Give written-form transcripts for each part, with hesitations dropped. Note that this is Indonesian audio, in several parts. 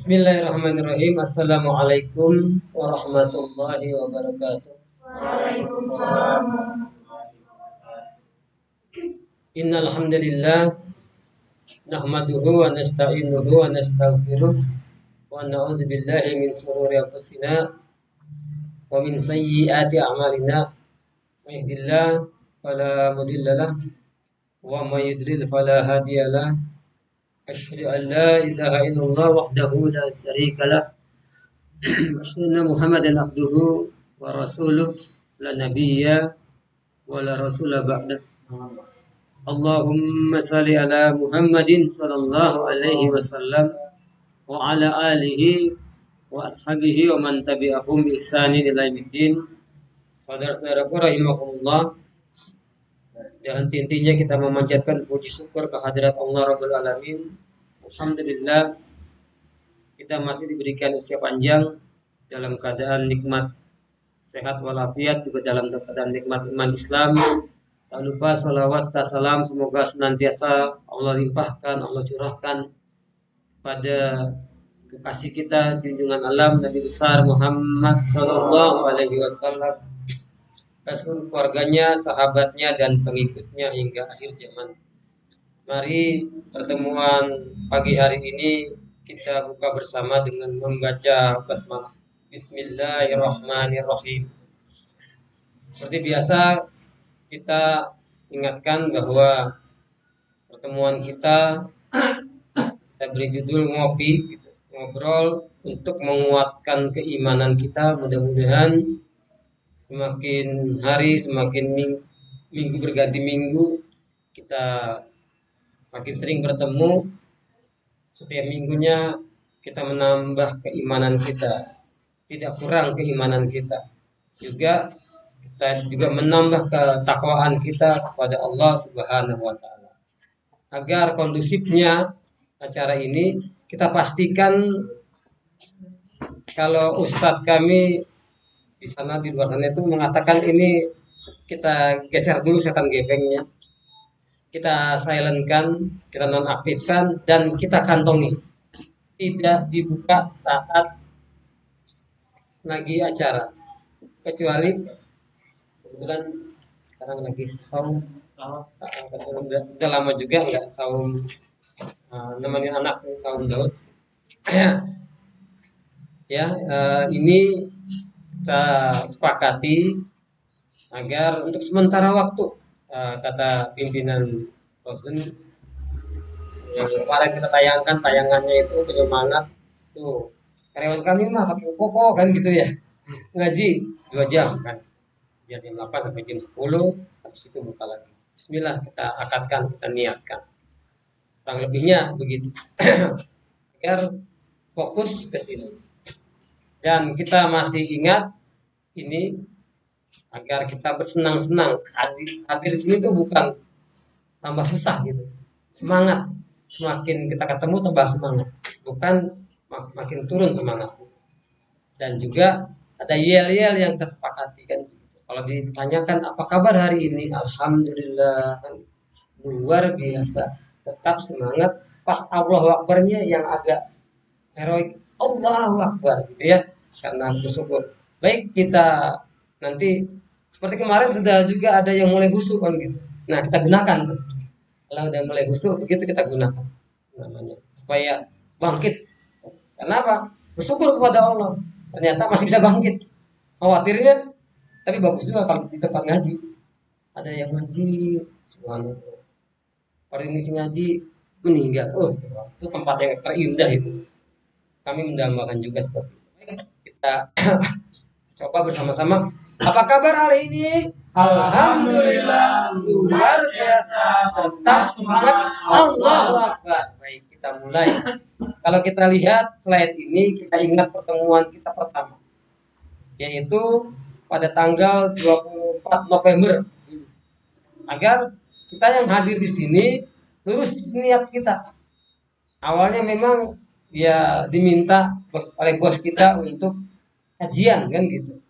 Bismillahirrahmanirrahim. Assalamualaikum warahmatullahi wabarakatuh. Waalaikumsalam. Innal hamdalillah nahmaduhu wa nasta'inuhu wa nastaghfiruh wa na'udzu billahi min shururi anfusina wa min sayyiati a'malina. May yahdihillahu fala mudhillalah wa may yudlil fala hadiyalah. Asyhadu an la ilaha illallah wahdahu la syarikalah. Asyhadu anna Muhammadan abduhu wa rasuluh la nabiyya wa la rasula ba'da. Allahumma salli ala Muhammadin sallallahu alaihi wasallam wa ala alihi wa ashabihi wa man tabi'ahum bi ihsanin ila yaumiddin. Saudara-saudaraku rahimakumullah, dan intinya kita memanjatkan puji syukur kehadirat Allah Rabbul Alamin. Alhamdulillah kita masih diberikan usia panjang dalam keadaan nikmat sehat walafiat, juga dalam keadaan nikmat iman Islam. Tak lupa salawat serta salam semoga senantiasa Allah limpahkan, Allah curahkan pada kekasih kita, junjungan alam Nabi besar Muhammad Sallallahu Alaihi Wasallam, seluruh keluarganya, sahabatnya, dan pengikutnya hingga akhir zaman. Mari pertemuan pagi hari ini kita buka bersama dengan membaca basmalah. Bismillahirrahmanirrahim. Seperti biasa kita ingatkan bahwa pertemuan kita beri judul ngopi, gitu. Ngobrol untuk menguatkan keimanan kita. Mudah-mudahan semakin hari, semakin minggu berganti minggu, kita makin sering bertemu. Setiap minggunya kita menambah keimanan kita, tidak kurang keimanan kita. Juga kita juga menambah ketakwaan kita kepada Allah Subhanahu wa taala. Agar kondusifnya acara ini, kita pastikan kalau ustadz kami di sana, di luar sana itu mengatakan ini, kita geser dulu setan gepengnya, kita silentkan, kita nonaktifkan, dan kita kantongi, tidak dibuka saat lagi acara, kecuali kebetulan sekarang lagi saum. Sudah lama juga nggak saum, nemenin anak saum Daud. Ini kita sepakati agar untuk sementara waktu, kata pimpinan Rosen yang kemarin kita tayangkan, tayangannya itu penyemangat tuh, karyawan kami mah pakai koko kan gitu ya, ngaji 2 jam kan, jam 8 sampai jam 10, habis itu buka lagi. Bismillah, kita akadkan, kita niatkan, kurang lebihnya begitu. Agar fokus ke sini, dan kita masih ingat ini agar kita bersenang-senang. Hadir di sini tuh bukan tambah susah gitu, semangat. Semakin kita ketemu tambah semangat, bukan makin turun semangat. Dan juga ada yel-yel yang kita sepakati kan. Kalau ditanyakan apa kabar hari ini, alhamdulillah, luar biasa, tetap semangat. Pas Allahu Akbarnya yang agak heroik, Allahu Akbar gitu ya, karena bersyukur. Baik, kita nanti seperti kemarin sudah juga ada yang mulai busuk kan gitu. Nah, kita gunakan tuh. Kalau udah mulai khusyuk begitu kita gunakan namanya supaya bangkit. Kenapa? Bersyukur kepada Allah. Ternyata masih bisa bangkit. Khawatirnya, tapi bagus juga kalau di tempat ngaji. Ada yang ngaji, subhanallah. Permisi ngaji meninggal. Oh, itu tempat yang terindah itu. Kami mendambakan juga seperti itu. Baik, kita coba bersama-sama. Apa kabar hari ini? Alhamdulillah luar biasa. Tetap semangat. Allahu Akbar. Baik, kita mulai. Kalau kita lihat slide ini, kita ingat pertemuan kita pertama, yaitu pada tanggal 24 November. Agar kita yang hadir di sini lurus niat kita. Awalnya memang ya diminta oleh bos kita untuk kajian kan gitu,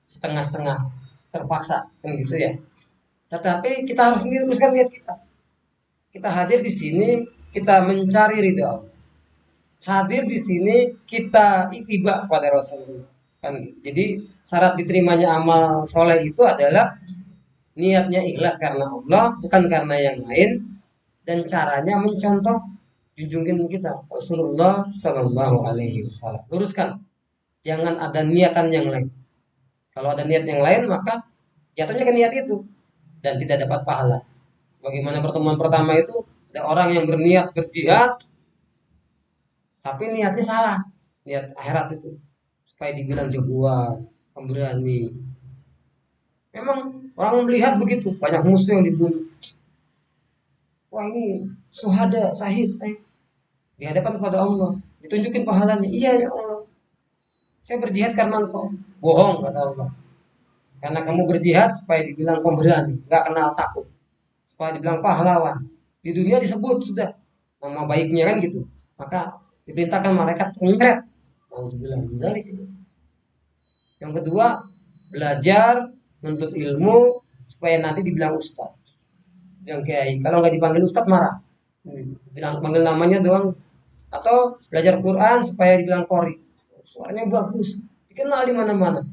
setengah-setengah, terpaksa kan gitu ya. Tetapi kita harus meluruskan niat kita. Kita hadir di sini kita mencari ridha Allah. Hadir di sini kita ittiba kepada Rasulullah kan gitu. Jadi syarat diterimanya amal soleh itu adalah niatnya ikhlas karena Allah, bukan karena yang lain, dan caranya mencontoh junjungan kita Rasulullah Shallallahu Alaihi Wasallam. Luruskan, jangan ada niatan yang lain. Kalau ada niat yang lain maka jatuhnya ke niat itu dan tidak dapat pahala. Sebagaimana pertemuan pertama itu ada orang yang berniat berjihad, tapi niatnya salah, niat akhirat itu supaya dibilang jagoan, pemberani. Memang orang melihat begitu, banyak musuh yang dibunuh. Wah ini suhada, sahid, sahid. Di hadapan kepada Allah, ditunjukin pahalanya. Iya ya Allah, saya berjihad karena engkau. Bohong kata Allah. Karena kamu berjihad supaya dibilang pemberani, nggak kenal takut. Supaya dibilang pahlawan. Di dunia disebut sudah nama baiknya kan gitu. Maka diperintahkan malaikat menyeret. Alhamdulillah. Yang kedua, belajar menuntut ilmu supaya nanti dibilang ustaz, yang kiai. Kalau nggak dipanggil ustaz marah, bilang panggil namanya doang. Atau belajar Quran supaya dibilang qori, suaranya bagus, dikenal di mana-mana.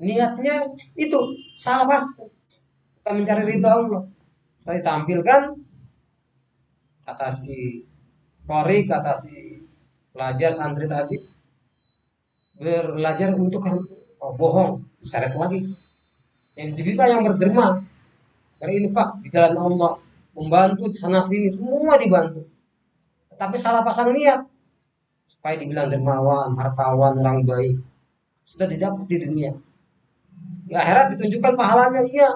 Niatnya itu salah pasti, bukan mencari ridha Allah. Setelah ditampilkan kata si qori, kata si pelajar santri tadi, belajar untuk bohong, diseret lagi. Yang juga yang berderma, berinfak di jalan Allah, membantu di sana sini, semua dibantu. Tapi salah pasang niat supaya dibilang dermawan, hartawan, orang baik. Sudah didapat di dunia. Di akhirat ditunjukkan pahalanya, iya.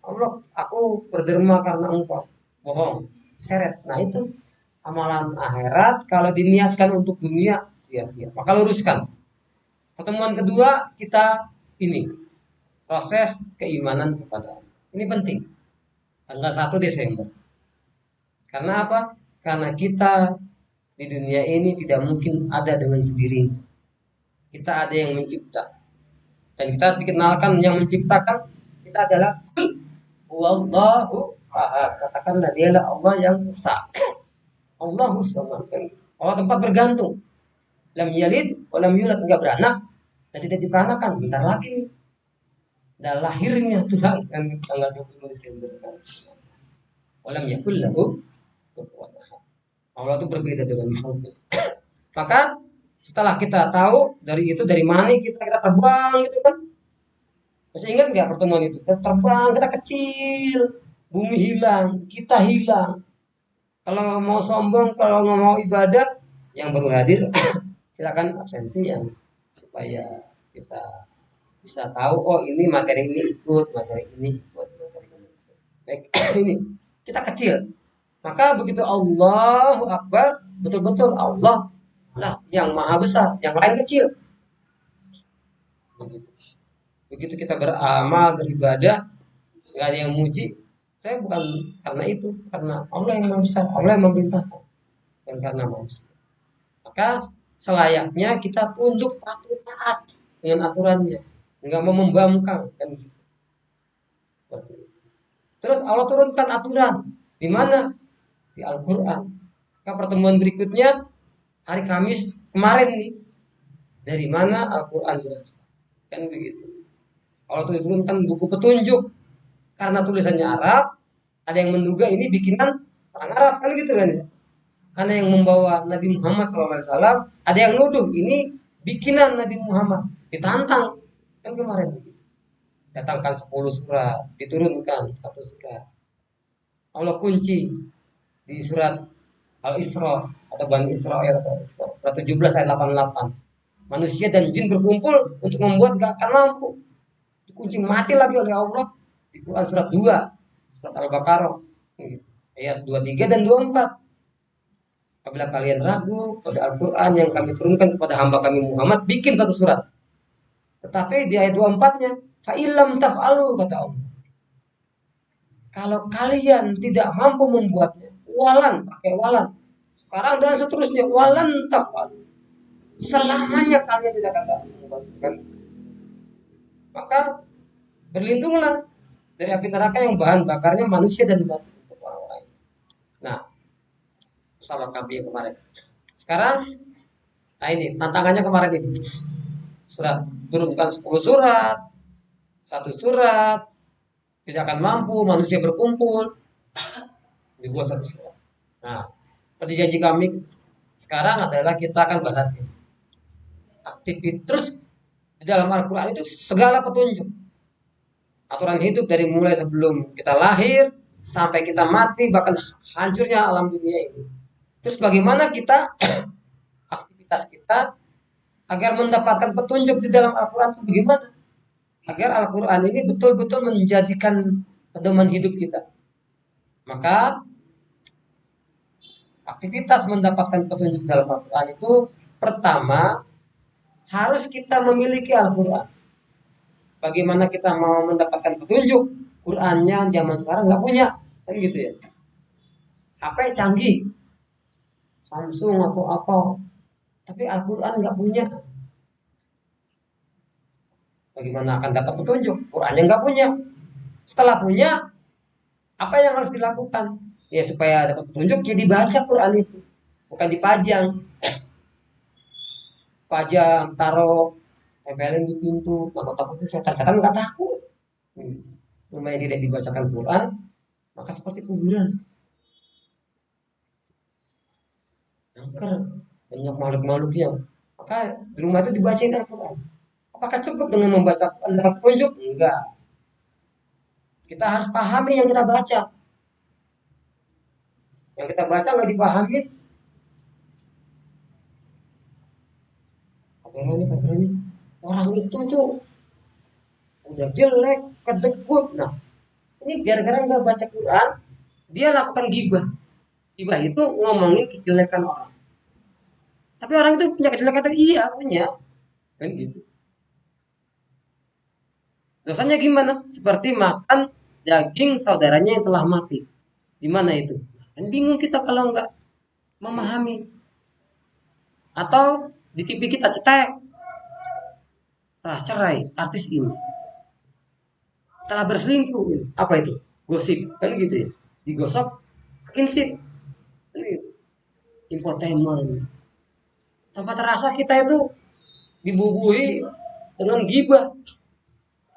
Allah, aku berderma karena engkau. Bohong, seret. Nah itu amalan akhirat kalau diniatkan untuk dunia sia-sia. Maka luruskan. Pertemuan kedua kita ini proses keimanan kepada Allah. Ini penting. Tanggal 1 Desember. Karena apa? Karena kita di dunia ini tidak mungkin ada dengan sendirinya. Kita ada yang mencipta. Dan kita harus dikenalkan yang menciptakan kita adalah Allahu Ahad. Katakanlah dialah Allah yang esa. Allahu Samad. Allah tempat bergantung. Lam yalid, lam yulad, enggak beranak dan tidak diperanakan. Sebentar lagi nih. Dan lahirnya Tuhan kan tanggal 20 Desember kan. Walam yakul lahu kufuwan ahad. Allah itu berbeda dengan makhluk. Maka setelah kita tahu dari itu dari mana kita terbang gitu kan. Masih ingat nggak pertemuan itu? Kita terbang, kita kecil, bumi hilang, kita hilang. Kalau mau sombong, kalau nggak mau ibadah, yang baru hadir silakan absensi yang supaya kita bisa tahu oh ini materi ini ikut, materi ini ikut, materi ini ikut. Baik, ini kita kecil. Maka begitu Allahu Akbar, betul-betul Allah lah yang maha besar, yang lain kecil. Begitu kita beramal, beribadah, nggak ada yang muji. Saya bukan karena itu, karena Allah yang maha besar, Allah yang memerintahkan, dan karena manusia. Maka selayaknya kita tunduk patuh taat dengan aturannya, nggak mau membangkang kan seperti itu. Terus Allah turunkan aturan di mana? Di Al-Quran. Maka pertemuan berikutnya hari Kamis kemarin nih, dari mana Al-Quran berasal kan begitu. Allah turunkan buku petunjuk karena tulisannya Arab, Ada yang menduga ini bikinan orang Arab kali gitu kan ya. Karena yang membawa Nabi Muhammad SAW, ada yang nuduh ini bikinan Nabi Muhammad. Ditantang kan kemarin. Datangkan 10 surat, diturunkan satu surat. Allah kunci di surat Al-Isra atau Bani Israel atau Isra, surat 17 ayat 88. Manusia dan jin berkumpul untuk membuat gak akan mampu. Dikunci mati lagi oleh Allah di Quran surat 2, surat Al-Baqarah ayat 23 dan 24. Apabila kalian ragu pada Al-Quran yang kami turunkan kepada hamba kami Muhammad, bikin satu surat. Tetapi di ayat 24-nya, fa'ilam taf'alu, kata Allah. Kalau kalian tidak mampu membuatnya, walan, pakai walan. Sekarang dan seterusnya, walan taf'alu. Selamanya kalian tidak akan membuatkan. Maka berlindunglah dari api neraka yang bahan bakarnya manusia dan batu. Nah, bersama kami kemarin. Sekarang, nah ini tantangannya kemarin ini. Surat, turunkan 10 surat, satu surat, tidak akan mampu, manusia berkumpul, dibuat satu surat. Nah, seperti janji kami sekarang adalah kita akan bahas ini. Aktivitas terus di dalam Al-Quran itu segala petunjuk. Aturan hidup dari mulai sebelum kita lahir sampai kita mati, bahkan hancurnya alam dunia ini. Terus bagaimana kita aktivitas kita agar mendapatkan petunjuk di dalam Al-Quran itu bagaimana? Agar Al-Quran ini betul-betul menjadikan pedoman hidup kita. Maka aktivitas mendapatkan petunjuk dalam Al-Quran itu pertama harus kita memiliki Al-Quran. Bagaimana kita mau mendapatkan petunjuk? Qurannya zaman sekarang nggak punya, kan gitu ya. HP canggih, Samsung atau apa, tapi Al-Quran nggak punya. Bagaimana akan dapat petunjuk? Qurannya nggak punya. Setelah punya, apa yang harus dilakukan? Ya supaya dapat petunjuk, ya dibaca Quran itu, bukan dipajang. Pajang, taruh, tempelin di pintu. Takut-takut itu setan-setan nggak takut. Rumah yang tidak dibacakan Quran, maka seperti kuburan. Angker, banyak makhluk-makhluk yang. Maka di rumah itu dibacain Al-Quran. Apakah cukup dengan membaca Quran dapat petunjuk? Enggak. Kita harus pahami yang kita baca. Yang kita baca nggak dipahami, apa ini? Orang itu tuh udah jelek, kedekut. Nah, ini gara-gara nggak baca Quran, dia lakukan gibah. Gibah itu ngomongin kejelekan orang. Tapi orang itu punya kejelekan, iya punya, kan gitu. Dosanya gimana? Seperti makan daging saudaranya yang telah mati. Gimana itu? Kan bingung kita kalau nggak memahami. Atau di TV kita cetek, telah cerai artis ini, telah berselingkuh ini. Apa itu? Gosip, kan gitu ya. Digosok, kinsip, kan gitu. Infotainment. Tanpa terasa kita itu dibubuhi dengan gibah.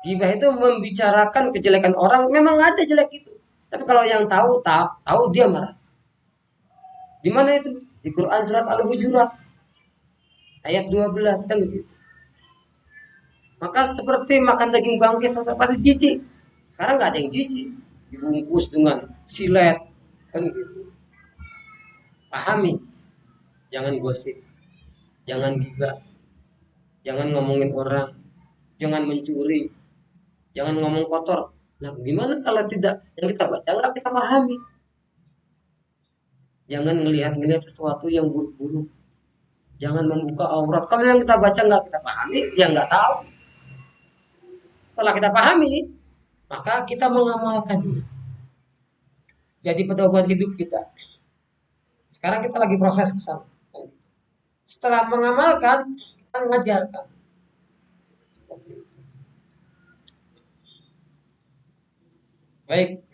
Gibah itu membicarakan kejelekan orang, memang ada jelek itu. Tapi kalau yang tahu dia marah. Di mana itu? Di Quran surat Al-Hujurat ayat 12 kan gitu. Maka seperti makan daging bangkis atau pasti jijik. Sekarang nggak ada yang jijik. Dibungkus dengan silet kan gitu. Pahami. Jangan gosip. Jangan gibah. Jangan ngomongin orang. Jangan mencuri. Jangan ngomong kotor. Nah, gimana kalau tidak yang kita baca nggak kita pahami? Jangan ngelihat sesuatu yang buruk-buruk. Jangan membuka aurat. Kalau yang kita baca nggak kita pahami, ya nggak tahu. Setelah kita pahami, maka kita mengamalkannya. Jadi pedoman hidup kita. Sekarang kita lagi proses ke sana. Setelah mengamalkan, kita mengajarkan. Baik,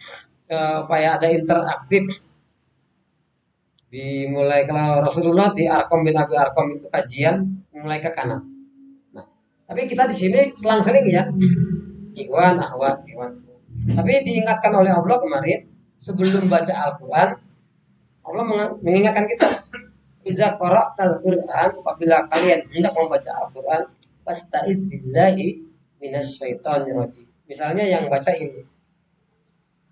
supaya ada interaktif. Dimulai kalau Rasulullah di Arqam bin Abi Arqam itu kajian mulai ke kanan. Nah, tapi kita di sini selang-seling ya. Ikhwan, akhwat, ikhwan. Tapi diingatkan oleh Allah kemarin, sebelum baca Al-Quran, Allah mengingatkan kita, iza qara'tal Qur'an, apabila kalian hendak membaca Al-Quran, fasta'iz billahi minasyaitonir rajim. Misalnya yang baca ini,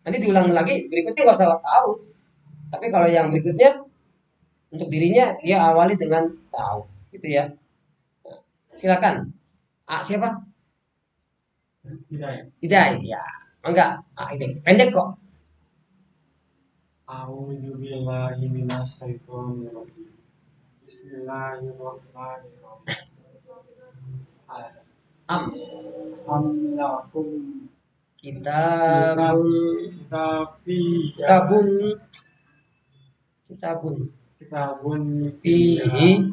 nanti diulang lagi, berikutnya nggak usah ta'awudz. Tapi kalau yang berikutnya untuk dirinya dia awali dengan ta'awudz, gitu ya. Silakan. Siapa? Hidayah. Ya, enggak. Ini pendek kok. A'udzu billahi minasyaitonir rajim. Bismillahirrahmanirrahim. Am Am lakum kitabun kitabun kitabun kitabun fihi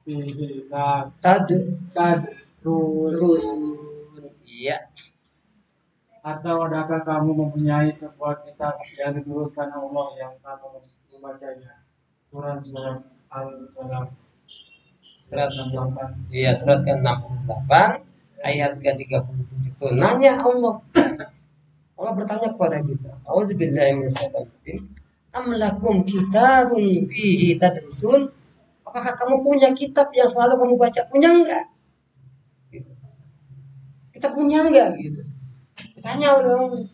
fihi tad terus. rusun. Iya. Atau adakah kamu mempunyai sebuah kitab yang diturunkan Allah yang kamu membacanya? Quran surat Al-Qalam Surat 68. Iya, surat ke-68 ayat ke-37 itu nanya Allah. Allah bertanya kepada kita, auzubillahi minasyaitonir am lakum kitabun fihi tadrusun? Apakah kamu punya kitab yang selalu kamu baca? Punya enggak? Gitu. Kita punya enggak gitu? Ditanya dong.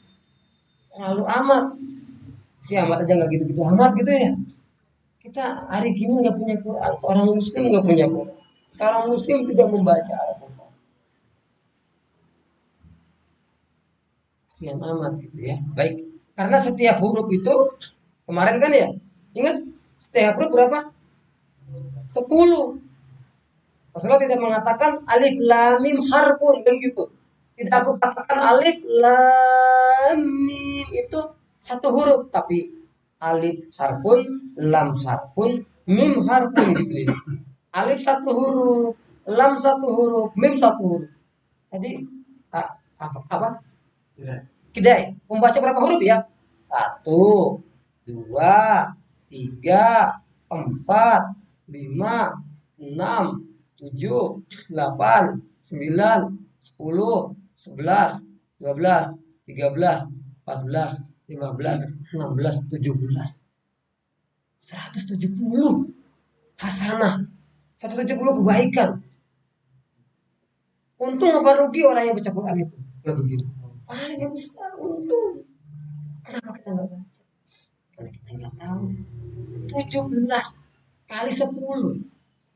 Terlalu amat. Si amat aja enggak gitu-gitu amat gitu ya. Kita hari gini nggak punya Quran, seorang muslim nggak punya Quran, seorang muslim tidak membaca Al-Quran. Kasihan amat gitu ya. Baik, karena setiap huruf itu kemarin kan ya, ingat setiap huruf berapa? 10. Rasulullah tidak mengatakan alif lam mim harfun kan gitu. Tidak aku katakan alif lam mim itu satu huruf, tapi alif harfun, lam harfun, mim harfun gitu ya. Alif satu huruf, lam satu huruf, mim satu huruf. Tadi apa? Kidai. Membaca berapa huruf ya? 1, 2, 3, 4, 5, 6, 7, 8, 9, 10, 11, 12, 13, 14, 15, 16, 17. 170 hasanah. 170 kebaikan. Untung apa rugi orang yang baca Quran itu? Kalau begitu. Paling yang besar untung. Kenapa kita nggak baca? Karena kita nggak tahu. 17 kali 10,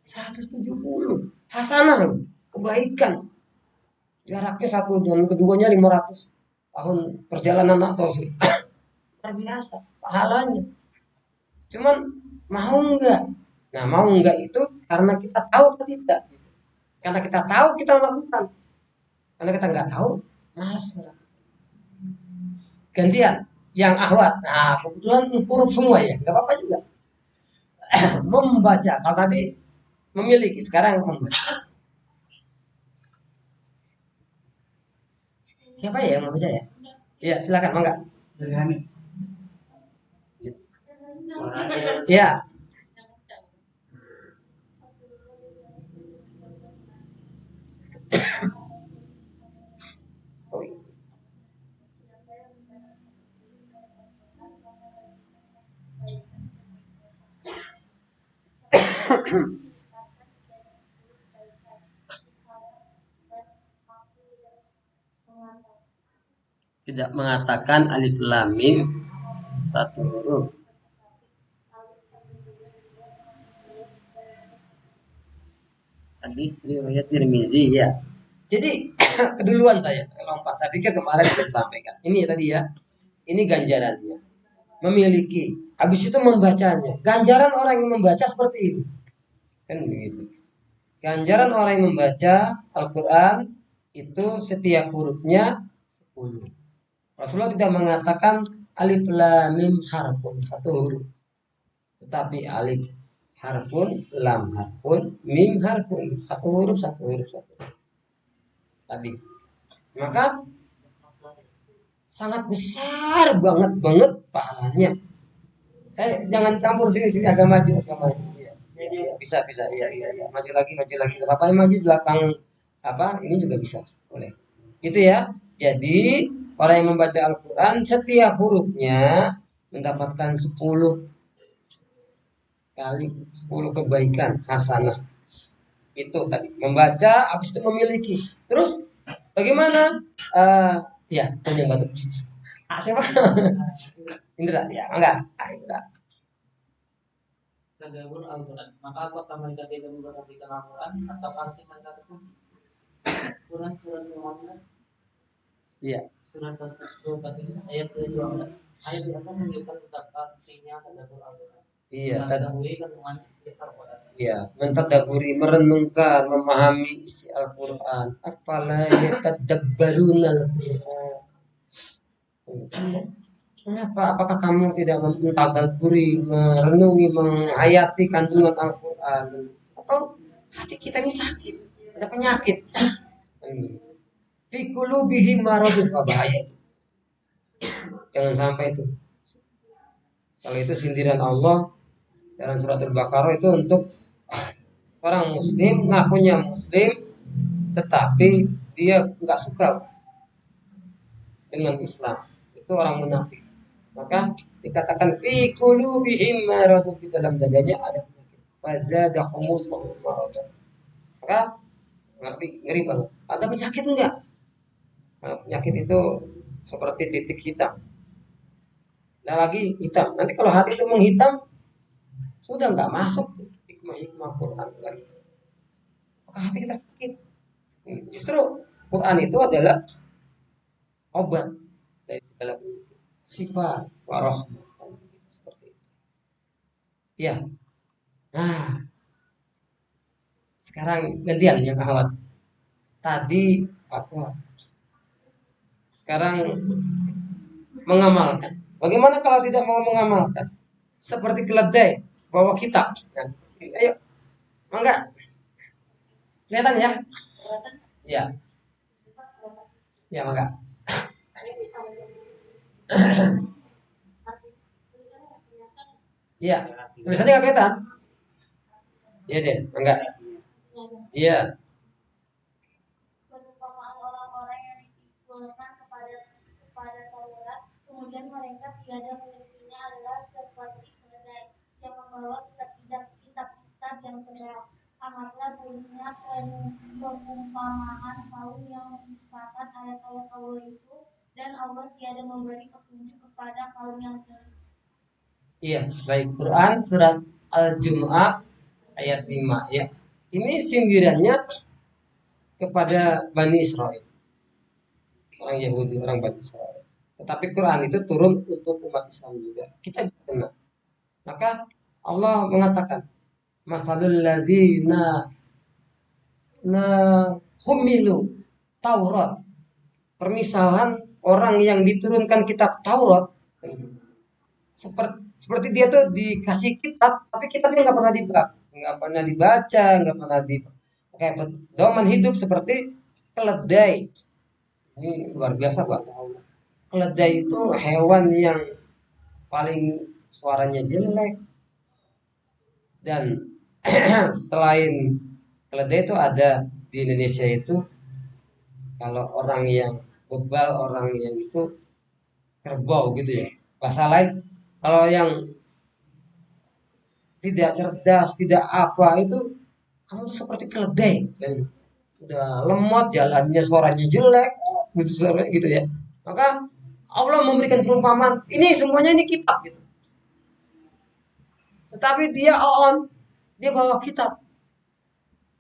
170 hasanah loh, kebaikan. Jaraknya satu dan keduanya 500 tahun perjalanan atau luar biasa pahalanya. Cuman mau enggak? Nah, mau enggak itu karena kita tahu atau tidak. Karena kita tahu kita melakukan. Karena kita nggak tahu, malas melakukan. Gantian yang ahwat. Nah, kebetulan huruf semua ya, nggak apa-apa juga. Membaca. Kalau tadi memiliki, sekarang membaca. Siapa ya yang membaca ya? Iya, silakan, mangga. Ya. Tidak mengatakan alif lam mim satu huruf. Hadis riwayat Tirmizi ya. Jadi keduluan saya lompat. Saya pikir kemarin sudah disampaikan. Ini tadi ya. Ini ganjarannya. Memiliki. Habis itu membacanya. Ganjaran orang yang membaca seperti ini. Kan begitu. Ganjaran orang yang membaca Al-Quran itu setiap hurufnya 10. Rasulullah tidak mengatakan alif lam mim harfun satu huruf. Tetapi alif harfun, lam harfun, mim harfun satu huruf. Tadi. Maka sangat besar banget pahalanya. Jangan campur sini agak maju. Ya, bisa iya. Maju lagi. Bapak maju belakang apa? Ini juga bisa. Boleh. Gitu ya. Jadi orang yang membaca Al-Quran setiap hurufnya mendapatkan 10 kali 10 kebaikan hasanah. Itu tadi membaca, habis itu memiliki. Terus bagaimana? Ya, itu yang batuk. Siapa? Indra, ya enggak? Indra. Tadabbur Al-Quran. Maka apakah mereka tidak memperhatikan Al-Quran atau arti mereka terkunci? Quran surat Muhammad Iya, surat 24 ayat 12. Ayat di atas menunjukkan betapa pentingnya tadabbur Al-Quran. iya, Mengetahui kandungan isi Al-Quran. iya, mentadaburi, merenungkan, memahami isi Al-Quran. Afala yatadabbaruna Al-Quran. Mengapa? Apakah kamu tidak mentadaburi, merenungi, menghayati kandungan Al-Quran? Atau hati kita ini sakit, ada penyakit? Fi qulubihim maradun, bahaya itu. Jangan sampai itu. Kalau itu sindiran Allah dalam surat Al-Baqarah itu untuk orang muslim, ngakunya muslim, tetapi dia nggak suka dengan Islam. Itu orang munafik. Maka dikatakan fi qulubihim maradun, di dalam dadanya ada penyakit. Fazadahumullahu maradan. Maka ngeri banget. Ada penyakit enggak? Nah, penyakit itu seperti titik hitam. Nah lagi hitam. Nanti kalau hati itu menghitam, sudah nggak masuk hikmah-hikmah Quran lagi. Maka hati kita sakit. Justru Quran itu adalah obat dari segala penyakit. Sifat warahmah seperti itu. Ya. Nah, sekarang gantian yang akhwat. Tadi apa? Sekarang mengamalkan. Bagaimana kalau tidak mau mengamalkan? Seperti keledai bawa kitab. Nah, ayo, mangga. Kelihatan ya? Ya, ya mangga. Iya, tulisannya nggak kelihatan? Iya deh, mangga. Iya, Perumpamaan orang-orang yang dipikulkan kepada Taurat, kemudian mereka tiada memilikinya adalah seperti keledai yang membawa kitab-kitab yang tebal. Amatlah buruknya perumpamaan kaum yang mendustakan ayat-ayat Allah itu, dan Allah tiada memberi petunjuk kepada kaum yang jeli. iya, baik. Quran surat Al-Jumu'ah ayat 5 ya. Ini sindirannya kepada Bani Israel. Orang Yahudi, orang Bani Israel. Tetapi Quran itu turun untuk umat Islam juga. Kita bisa dengar. Maka Allah mengatakan, Masalul ladzina na humilu Taurat. Permisalan orang yang diturunkan kitab Taurat, seperti dia tuh dikasih kitab, tapi kitabnya nggak pernah dibaca, nggak pernah di kayak pedoman hidup seperti keledai. Ini luar biasa bahasa Allah. Keledai itu hewan yang paling suaranya jelek, dan selain keledai itu ada di Indonesia itu, kalau orang yang bebal, orang yang itu kerbau gitu ya. Bahasa lain, kalau yang tidak cerdas, tidak apa itu, kamu tuh seperti keledai. Dan udah lemot, jalannya suaranya jelek, gitu suaranya gitu ya. Maka Allah memberikan perumpamaan, ini semuanya ini kitab gitu. Tetapi dia bawa kitab,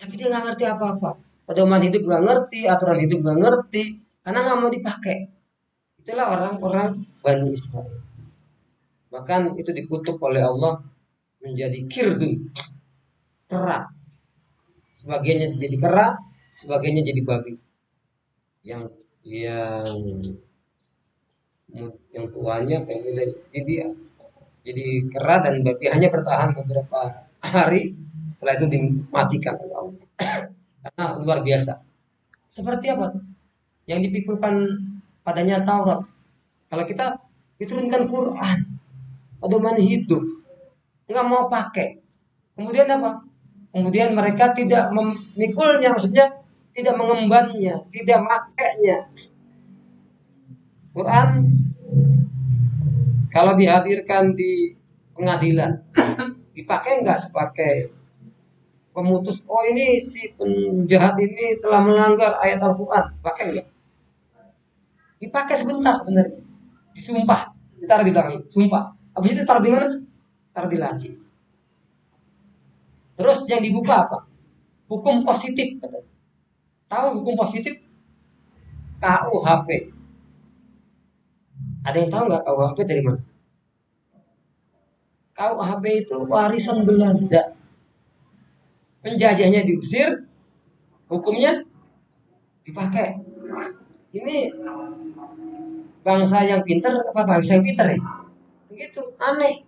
tapi dia nggak ngerti apa-apa. Pedoman hidup nggak ngerti, aturan hidup nggak ngerti, karena nggak mau dipakai. Itulah orang-orang Bani Israel. Bahkan itu dikutuk oleh Allah menjadi kirdun, kera. Sebagiannya jadi kera, sebagiannya jadi babi. Yang yang yang tuanya pengen jadi kera dan babi, hanya bertahan beberapa hari, setelah itu dimatikan oleh Allah. Karena luar biasa. Seperti apa? Yang dipikulkan padanya Taurat. Kalau kita diturunkan Quran, pedoman hidup, nggak mau pakai. Kemudian apa? Kemudian mereka tidak memikulnya, maksudnya tidak mengembannya, tidak makainya. Quran kalau dihadirkan di pengadilan dipakai nggak sebagai pemutus, oh ini si penjahat ini telah melanggar ayat Al-Quran, pakai nggak? Dipakai sebentar sebenarnya, disumpah, ditaruh di belakang, sumpah. Habis itu taruh di mana? Taruh di laci. Terus yang dibuka apa? Hukum positif. Tahu hukum positif? KUHP. Ada yang tahu nggak KUHP dari mana? KUHP itu warisan Belanda. Penjajahnya diusir, hukumnya dipakai. Ini bangsa yang pinter apa bangsa yang pinter ya? Begitu, aneh.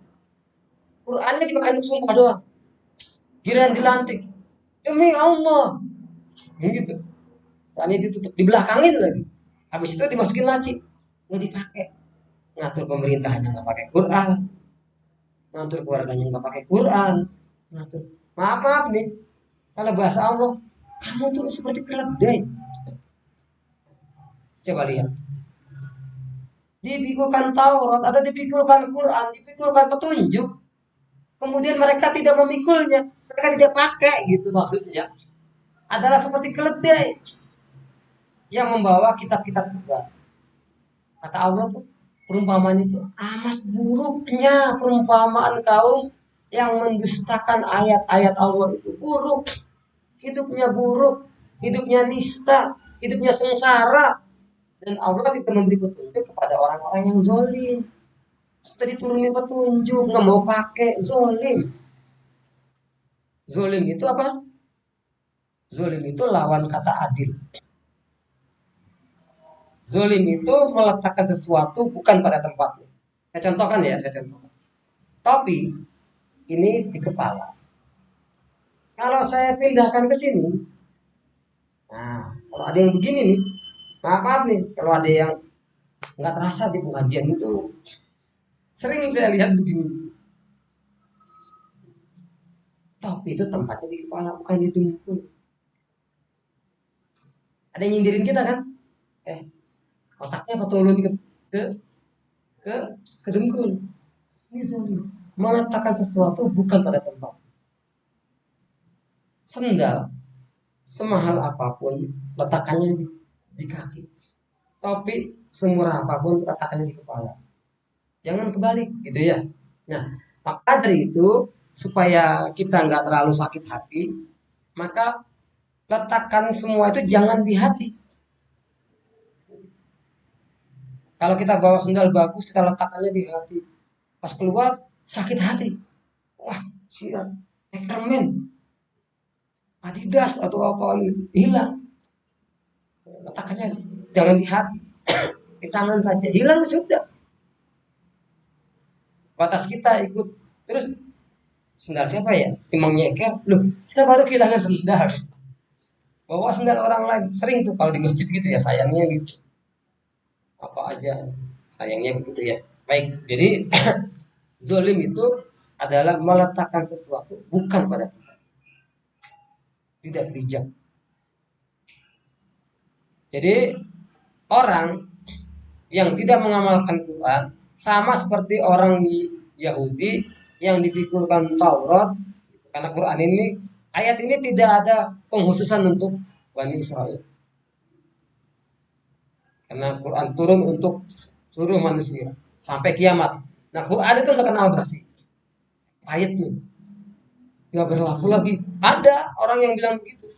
Qurannya dipakai untuk sumpah doang. Giliran dilantik. Demi Allah. Begitu. Soalnya ditutup, dibelakangin lagi. Habis itu dimasukin laci. Nggak dipakai. Ngatur pemerintahnya nggak pakai Quran. Ngatur keluarganya nggak pakai Quran. Ngatur. Maaf nih. Kalau bahasa Allah, kamu tuh seperti keledai. Coba lihat. Dipikulkan Taurat atau dipikulkan Quran, dipikulkan petunjuk. Kemudian mereka tidak memikulnya, mereka tidak pakai gitu maksudnya. Adalah seperti keledai yang membawa kitab-kitab Quran. Kata Allah tuh perumpamaan itu amat buruknya perumpamaan kaum yang mendustakan ayat-ayat Allah itu buruk. Hidupnya buruk, hidupnya nista, hidupnya sengsara. Dan Allah tidak memberi petunjuk kepada orang-orang yang zolim. Sudah diturunin petunjuk, nggak mau pakai, zolim. Zolim itu apa? Zolim itu lawan kata adil. Zolim itu meletakkan sesuatu bukan pada tempatnya. Saya contohkan ya, saya contohkan. Topi ini di kepala. Kalau saya pindahkan ke sini, nah kalau ada yang begini nih, maaf nih, kalau ada yang nggak terasa di pengajian itu, sering saya lihat begini. Topi itu tempatnya di kepala, bukan di dengkul. Ada yang nyindirin kita kan? Otaknya apa turun ke ke ke dengkul. Ini zolim. Meletakkan sesuatu bukan pada tempat. Sendal semahal apapun letakkannya di kaki. Topi semurah apapun letakkannya di kepala. Jangan kebalik gitu ya. Nah, maka dari itu supaya kita nggak terlalu sakit hati, maka letakkan semua itu jangan di hati. Kalau kita bawa sendal bagus, kita letakkannya di hati. Pas keluar, sakit hati. Wah, siap. Neckerman, Adidas atau apa gitu. Hilang. Letakkannya jangan di hati. Di tangan saja. Hilang sudah. Batas kita ikut. Terus, sendal siapa ya? Imam nyeker. Loh, kita baru kehilangan sendal. Bawa sendal orang lain. Sering tuh kalau di masjid gitu ya, sayangnya gitu. Apa aja sayangnya begitu ya. Baik, jadi zolim itu adalah meletakkan sesuatu bukan pada kita, tidak bijak. Jadi orang yang tidak mengamalkan Quran sama seperti orang Yahudi yang dipikulkan Taurat, karena Quran ini ayat ini tidak ada penghususan untuk Bani Israel. Karena Quran turun untuk seluruh manusia sampai kiamat. Nah, Quran itu nggak kenal basi. Ayat nih nggak berlaku lagi. Ada orang yang bilang begitu.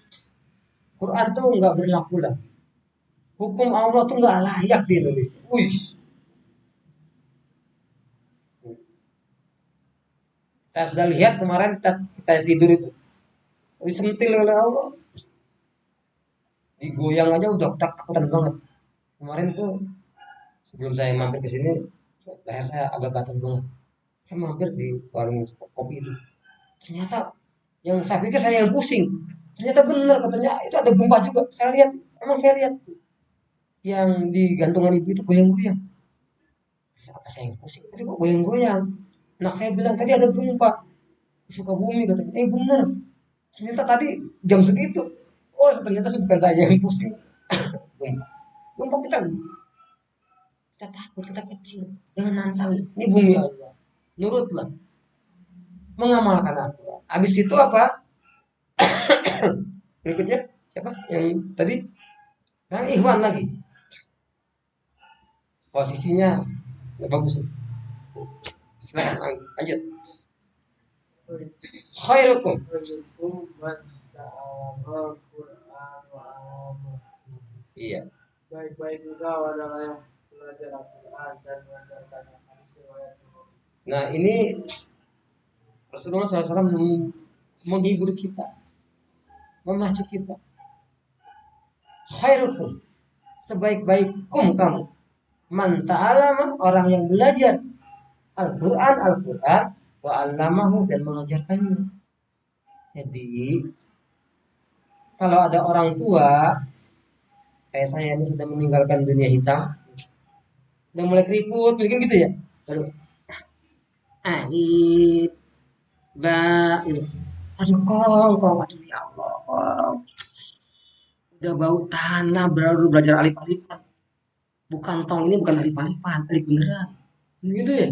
Quran tuh nggak berlaku lagi. Hukum Allah tuh nggak layak di Indonesia. Wih. Saya sudah lihat kemarin kita tidur itu. Disentil oleh Allah. Digoyang aja udah takutan banget. Kemarin tuh sebelum saya mampir ke sini, leher saya agak gatal banget. Saya mampir di warung kopi itu. Ternyata yang saya pikir saya yang pusing. Ternyata benar katanya itu ada gempa juga. Saya lihat, emang saya lihat yang di gantungan ibu itu goyang-goyang. Apa saya yang pusing? Tadi kok goyang-goyang? Anak saya bilang tadi ada gempa. Suka bumi katanya. Benar. Ternyata tadi jam segitu. Oh ternyata bukan saya yang pusing. Gempa. Gempa kita Kita takut, kita kecil. Jangan nantang. Ini bumi Allah. Nurutlah. Mengamalkan Al-Quran. Habis itu apa? Berikutnya siapa? Yang tadi? Sekarang Ikhwan lagi. Posisinya nggak bagus. Silakan lanjut. Khairukum. Khairukum man ta'allama Al-Qur'an wa 'allama. Iya. Baik-baik juga adalah yang belajar Al-Qur'an dan mengajarkan hadis riwayat Bukhari. Nah ini Rasulullah SAW menghibur kita, memacu kita. Khairukum, sebaik-baikkum kamu. Man ta'alama, orang yang belajar Al-Quran wa 'allamahu, dan mengajarkannya. Jadi kalau ada orang tua kayak saya ini sudah meninggalkan dunia hitam, udah mulai keriput, mungkin gitu ya. Aduh, alif, ba, gitu. Aduh kong, aduh ya Allah kong. Udah bau tanah, baru belajar alif-alifan. Bukan tong, ini bukan alif-alifan, alif beneran. Gitu ya.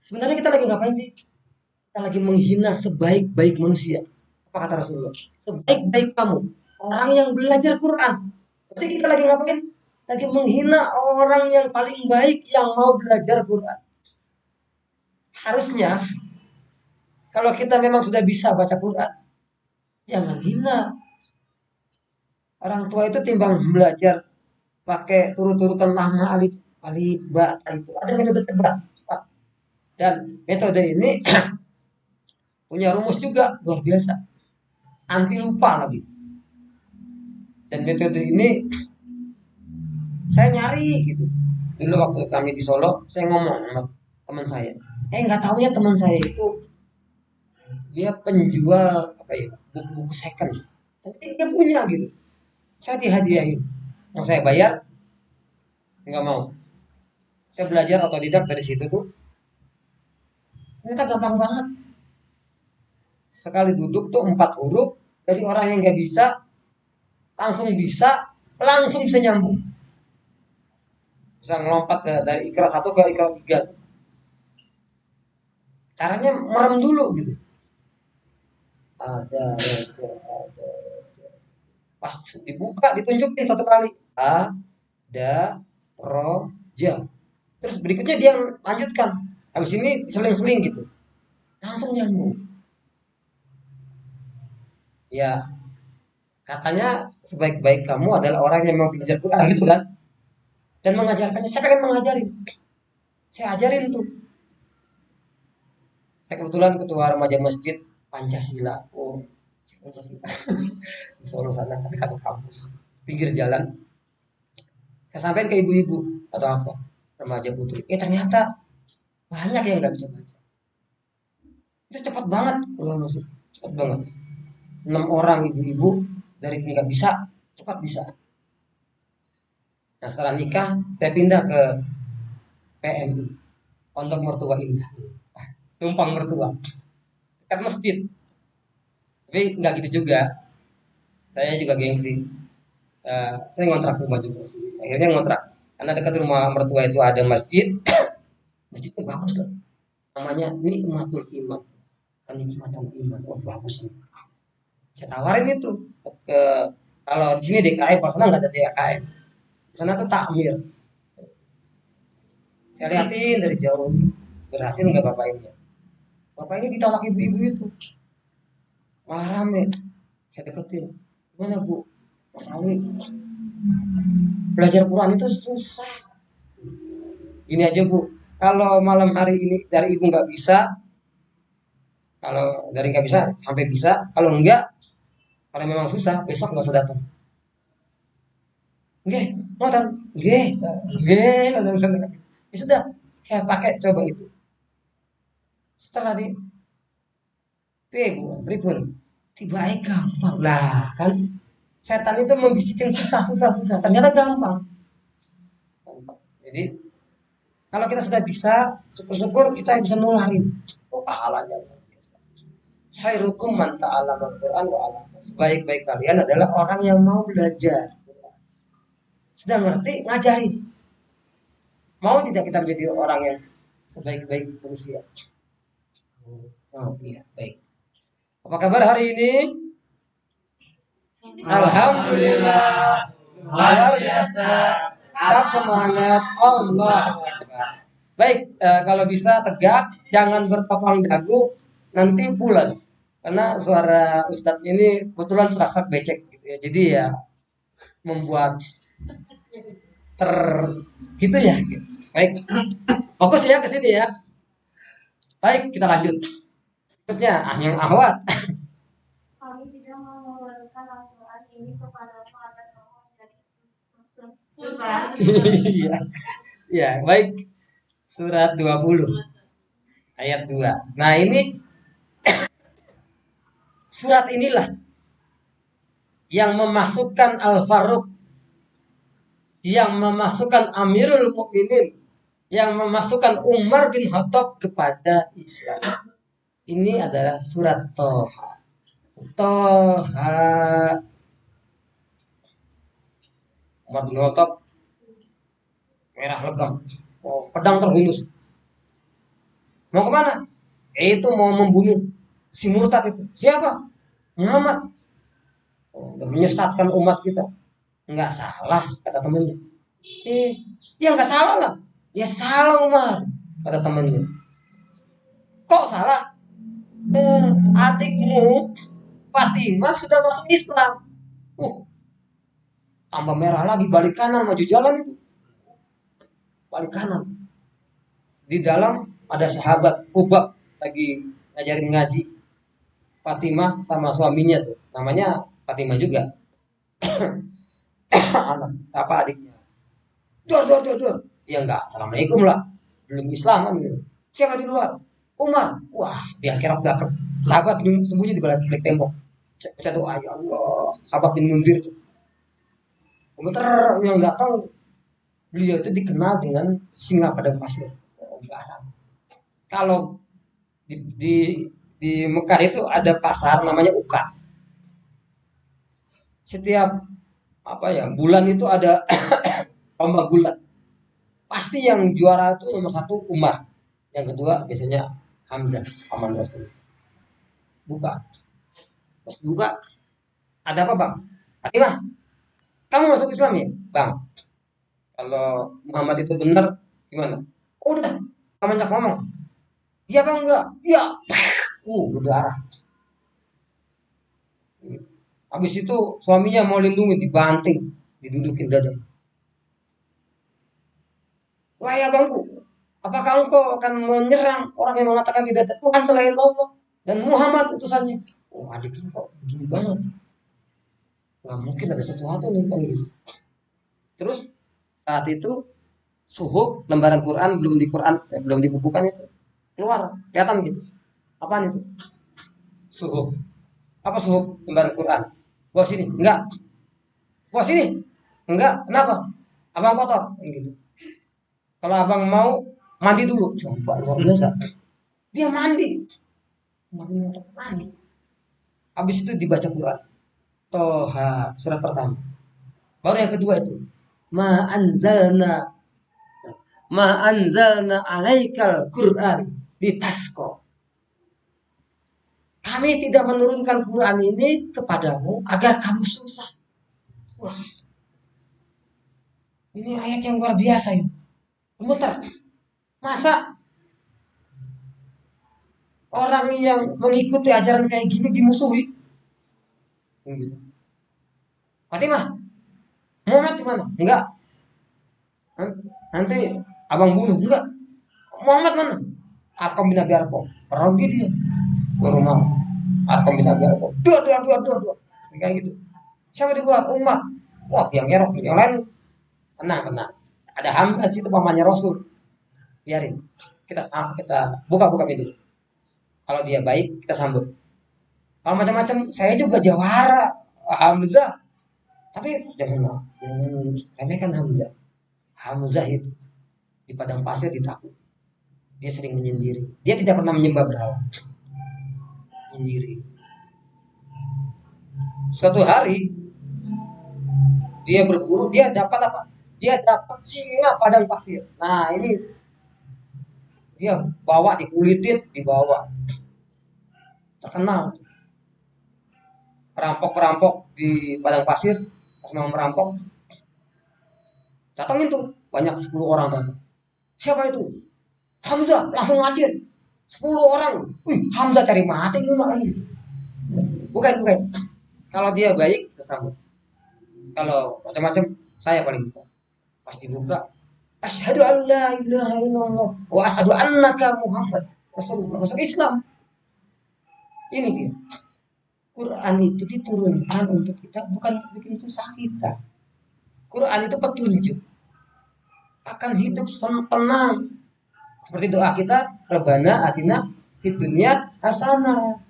Sebenarnya kita lagi ngapain sih? Kita lagi menghina sebaik-baik manusia. Apa kata Rasulullah? Sebaik-baik kamu, orang yang belajar Quran. Berarti kita lagi ngapain? Lagi menghina orang yang paling baik yang mau belajar Quran. Harusnya kalau kita memang sudah bisa baca Quran, jangan hina. Orang tua itu timbang belajar pakai turut-turutan lama alif ba itu. Ada metode cepat. Dan metode ini punya rumus juga luar biasa. Anti lupa lagi. Dan metode ini saya nyari gitu. Dulu waktu kami di Solo, saya ngomong sama teman saya. Nggak taunya teman saya itu dia penjual apa ya, buku-buku second. Tapi dia punya gitu. Saya dihadiahin. Mau saya bayar? Nggak mau. Saya belajar otodidak dari situ tuh. Ternyata gampang banget. Sekali duduk tuh 4 huruf dari orang yang nggak bisa langsung bisa nyambung. Bisa ngelompat dari ikra 1 ke ikra 3. Caranya merem dulu gitu. Ada. Pas dibuka ditunjukin 1 kali. Ja. Terus berikutnya dia lanjutkan. Habis ini seling-seling gitu. Langsung nyambung. Ya, katanya sebaik-baik kamu adalah orang yang mau belajar Quran gitu kan. Dan mengajarkannya. Saya pengen mengajarin. Saya ajarin tuh. Saya kebetulan ketua remaja masjid Pancasila. Oh, Pancasila. Di Solo sana dekat kampus. Pinggir jalan. Saya sampaikan ke ibu-ibu atau apa, remaja putri. Ternyata banyak yang nggak bisa baca. Itu cepat banget kalau masuk. Cepat banget. 6 orang ibu-ibu dari nggak bisa, cepat bisa. Nah setelah nikah, saya pindah ke PMI, Pondok Mertua Indah. Numpang mertua. Dekat masjid. Tapi nggak gitu juga. Saya juga gengsi. Saya ngontrak rumah juga sih. Akhirnya ngontrak. Karena dekat rumah mertua itu ada masjid. Masjidnya bagus lah. Namanya Nikmatul Iman. Kenikmatan iman. Wah bagus nih. Saya tawarin itu ke, kalau di sini DKM, pas sana nggak ada DKM. Di sana tuh takmir. Saya liatin dari jauh, berhasil nggak bapak ini? Bapak ini ditolak ibu-ibu itu, malah rame. Saya deketin, gimana bu? Mas Awi, belajar Quran itu susah. Ini aja bu, kalau malam hari ini dari ibu nggak bisa, kalau dari nggak bisa sampai bisa, kalau enggak, kalau memang susah besok nggak usah datang. Nggih, ngoten. Nggih, ya sudah, saya pakai coba itu. Setelah di pripun? Tiba gampang lah kan. Setan itu membisikkan susah. Ternyata gampang. Jadi kalau kita sudah bisa, syukur-syukur kita bisa nularin. Oh pahalanya luar biasa. Khairukum man ta'allama al-Qur'an wa 'allama. Sebaik-baik kalian adalah orang yang mau belajar. Sudah ngerti, ngajarin. Mau tidak kita menjadi orang yang sebaik-baik manusia? Oh iya, baik. Apa kabar hari ini? Alhamdulillah, luar biasa. Tetap semangat, Allah Akbar. Baik, kalau bisa tegak, jangan bertopang dagu, nanti pulas. Karena suara Ustadz ini kebetulan serasa becek gitu ya. Jadi ya membuat ter gitu ya. Baik, fokus ya ke sini ya. Baik, kita lanjut. Berikutnya, yang ahwat. Kami tidak mau mengeluarkan Al-Quran ini kepadamu agar kamu menjadi susah. Iya. Ya, baik. Surat 20 ayat 2. Nah, ini surat inilah yang memasukkan Al-Faruq, yang memasukkan Amirul Mukminin, yang memasukkan Umar bin Khattab kepada Islam. Ini adalah surat Toha. Toha. Umar bin Khattab merah legam. Oh, pedang terhunus. Mau kemana? Itu mau membunuh si murtad itu. Siapa? Muhammad. Oh, dan menyesatkan umat kita. Nggak salah, kata temannya. Ya nggak salah lah. Ya salah Umar, kata temannya. Kok salah? Adikmu Fatimah sudah masuk Islam. Tambah merah lagi, balik kanan, maju jalan itu. Balik kanan. Di dalam ada sahabat Ubab lagi ngajarin ngaji. Fatimah sama suaminya tuh. Namanya Fatimah juga. Anak, apa adiknya. Dor. Ya enggak, assalamualaikum lah. Belum Islam kan gitu. Siapa di luar? Umar. Wah, dia kira dapat. Sahabat sembunyi di balik tembok. Baca doa, ya Allah. Habab bin Munzir. Komentar yang nggak tahu. Beliau itu dikenal dengan singa pada pasir. Kalau di Mekah itu ada pasar namanya Ukas. Setiap bulan itu ada lomba gulat. Pasti yang juara itu nomor satu Umar, yang kedua biasanya Hamzah, paman Rasul. Buka, pas buka, ada apa bang? Fatimah, kamu masuk Islam ya, bang? Kalau Muhammad itu benar, gimana? Udah, kamu banyak ngomong. Iya bang enggak? Iya. Berdarah. Habis itu suaminya mau lindungi, dibanting, didudukin dada. Wahai abangku, apakah engkau akan menyerang orang yang mengatakan tidak ada Tuhan selain Allah dan Muhammad utusannya? Oh adiknya kok begini banget. Nggak mungkin ada sesuatu nih kan gitu. Terus saat itu suhuf lembaran Quran belum dibukukan itu keluar kelihatan gitu. Apaan itu? Suhuf. Apa suhuf lembaran Quran? Bawa sini, enggak. Bawa sini, enggak. Kenapa? Abang kotor, gitu. Kalau abang mau mandi dulu, coba luar biasa. Dia mandi, mandi. Habis itu dibaca Quran. Toha surat pertama. Baru yang kedua itu, ma anzalna alaikal Quran litasqa. Kami tidak menurunkan Quran ini kepadamu agar kamu susah. Wah, ini ayat yang luar biasa ini. Gemeter. Masa orang yang mengikuti ajaran kayak gini dimusuhi? Gitu. Fatimah, Muhammad di mana? Enggak. Nanti abang bunuh. Enggak. Muhammad mana? Arkom bin Abi Arkom. Pergi dia ke rumah Arkom bin Abi Arkom. Dua. Kayak gitu. Siapa di luar? Umar. Wah, yang ngerok. Yang lain tenang. Ada Hamzah situ pamannya Rasul. Biarin. Kita buka pintu. Kalau dia baik, kita sambut. Kalau macam-macam, saya juga jawara Hamzah. Tapi jangan remehkan Hamzah. Hamzah itu di padang pasir ditakut. Dia sering menyendiri. Dia tidak pernah menyembah berhala. Menyendiri. Suatu hari dia berburu, dia dapat apa? dia dapat singa padang pasir. Nah ini dia bawa dikulitin, dibawa, terkenal perampok-perampok di padang pasir. Pas mau merampok, datangin tuh banyak 10 orang tadi. Siapa itu? Hamzah, langsung ngacir 10 orang. Wih, Hamzah cari mati ini makan gitu. Bukan, bukan. Kalau dia baik, kita sambut. Kalau macam-macam, saya paling suka. Pas dibuka, asyhadu an la ilaha illallah wa asyhadu annaka Muhammad Rasulullah. Masuk Islam. Ini dia. Quran itu diturunkan untuk kita, bukan untuk bikin susah kita. Quran itu petunjuk akan hidup tenang. Seperti doa kita, Rabbana atina fid dunya hasanah.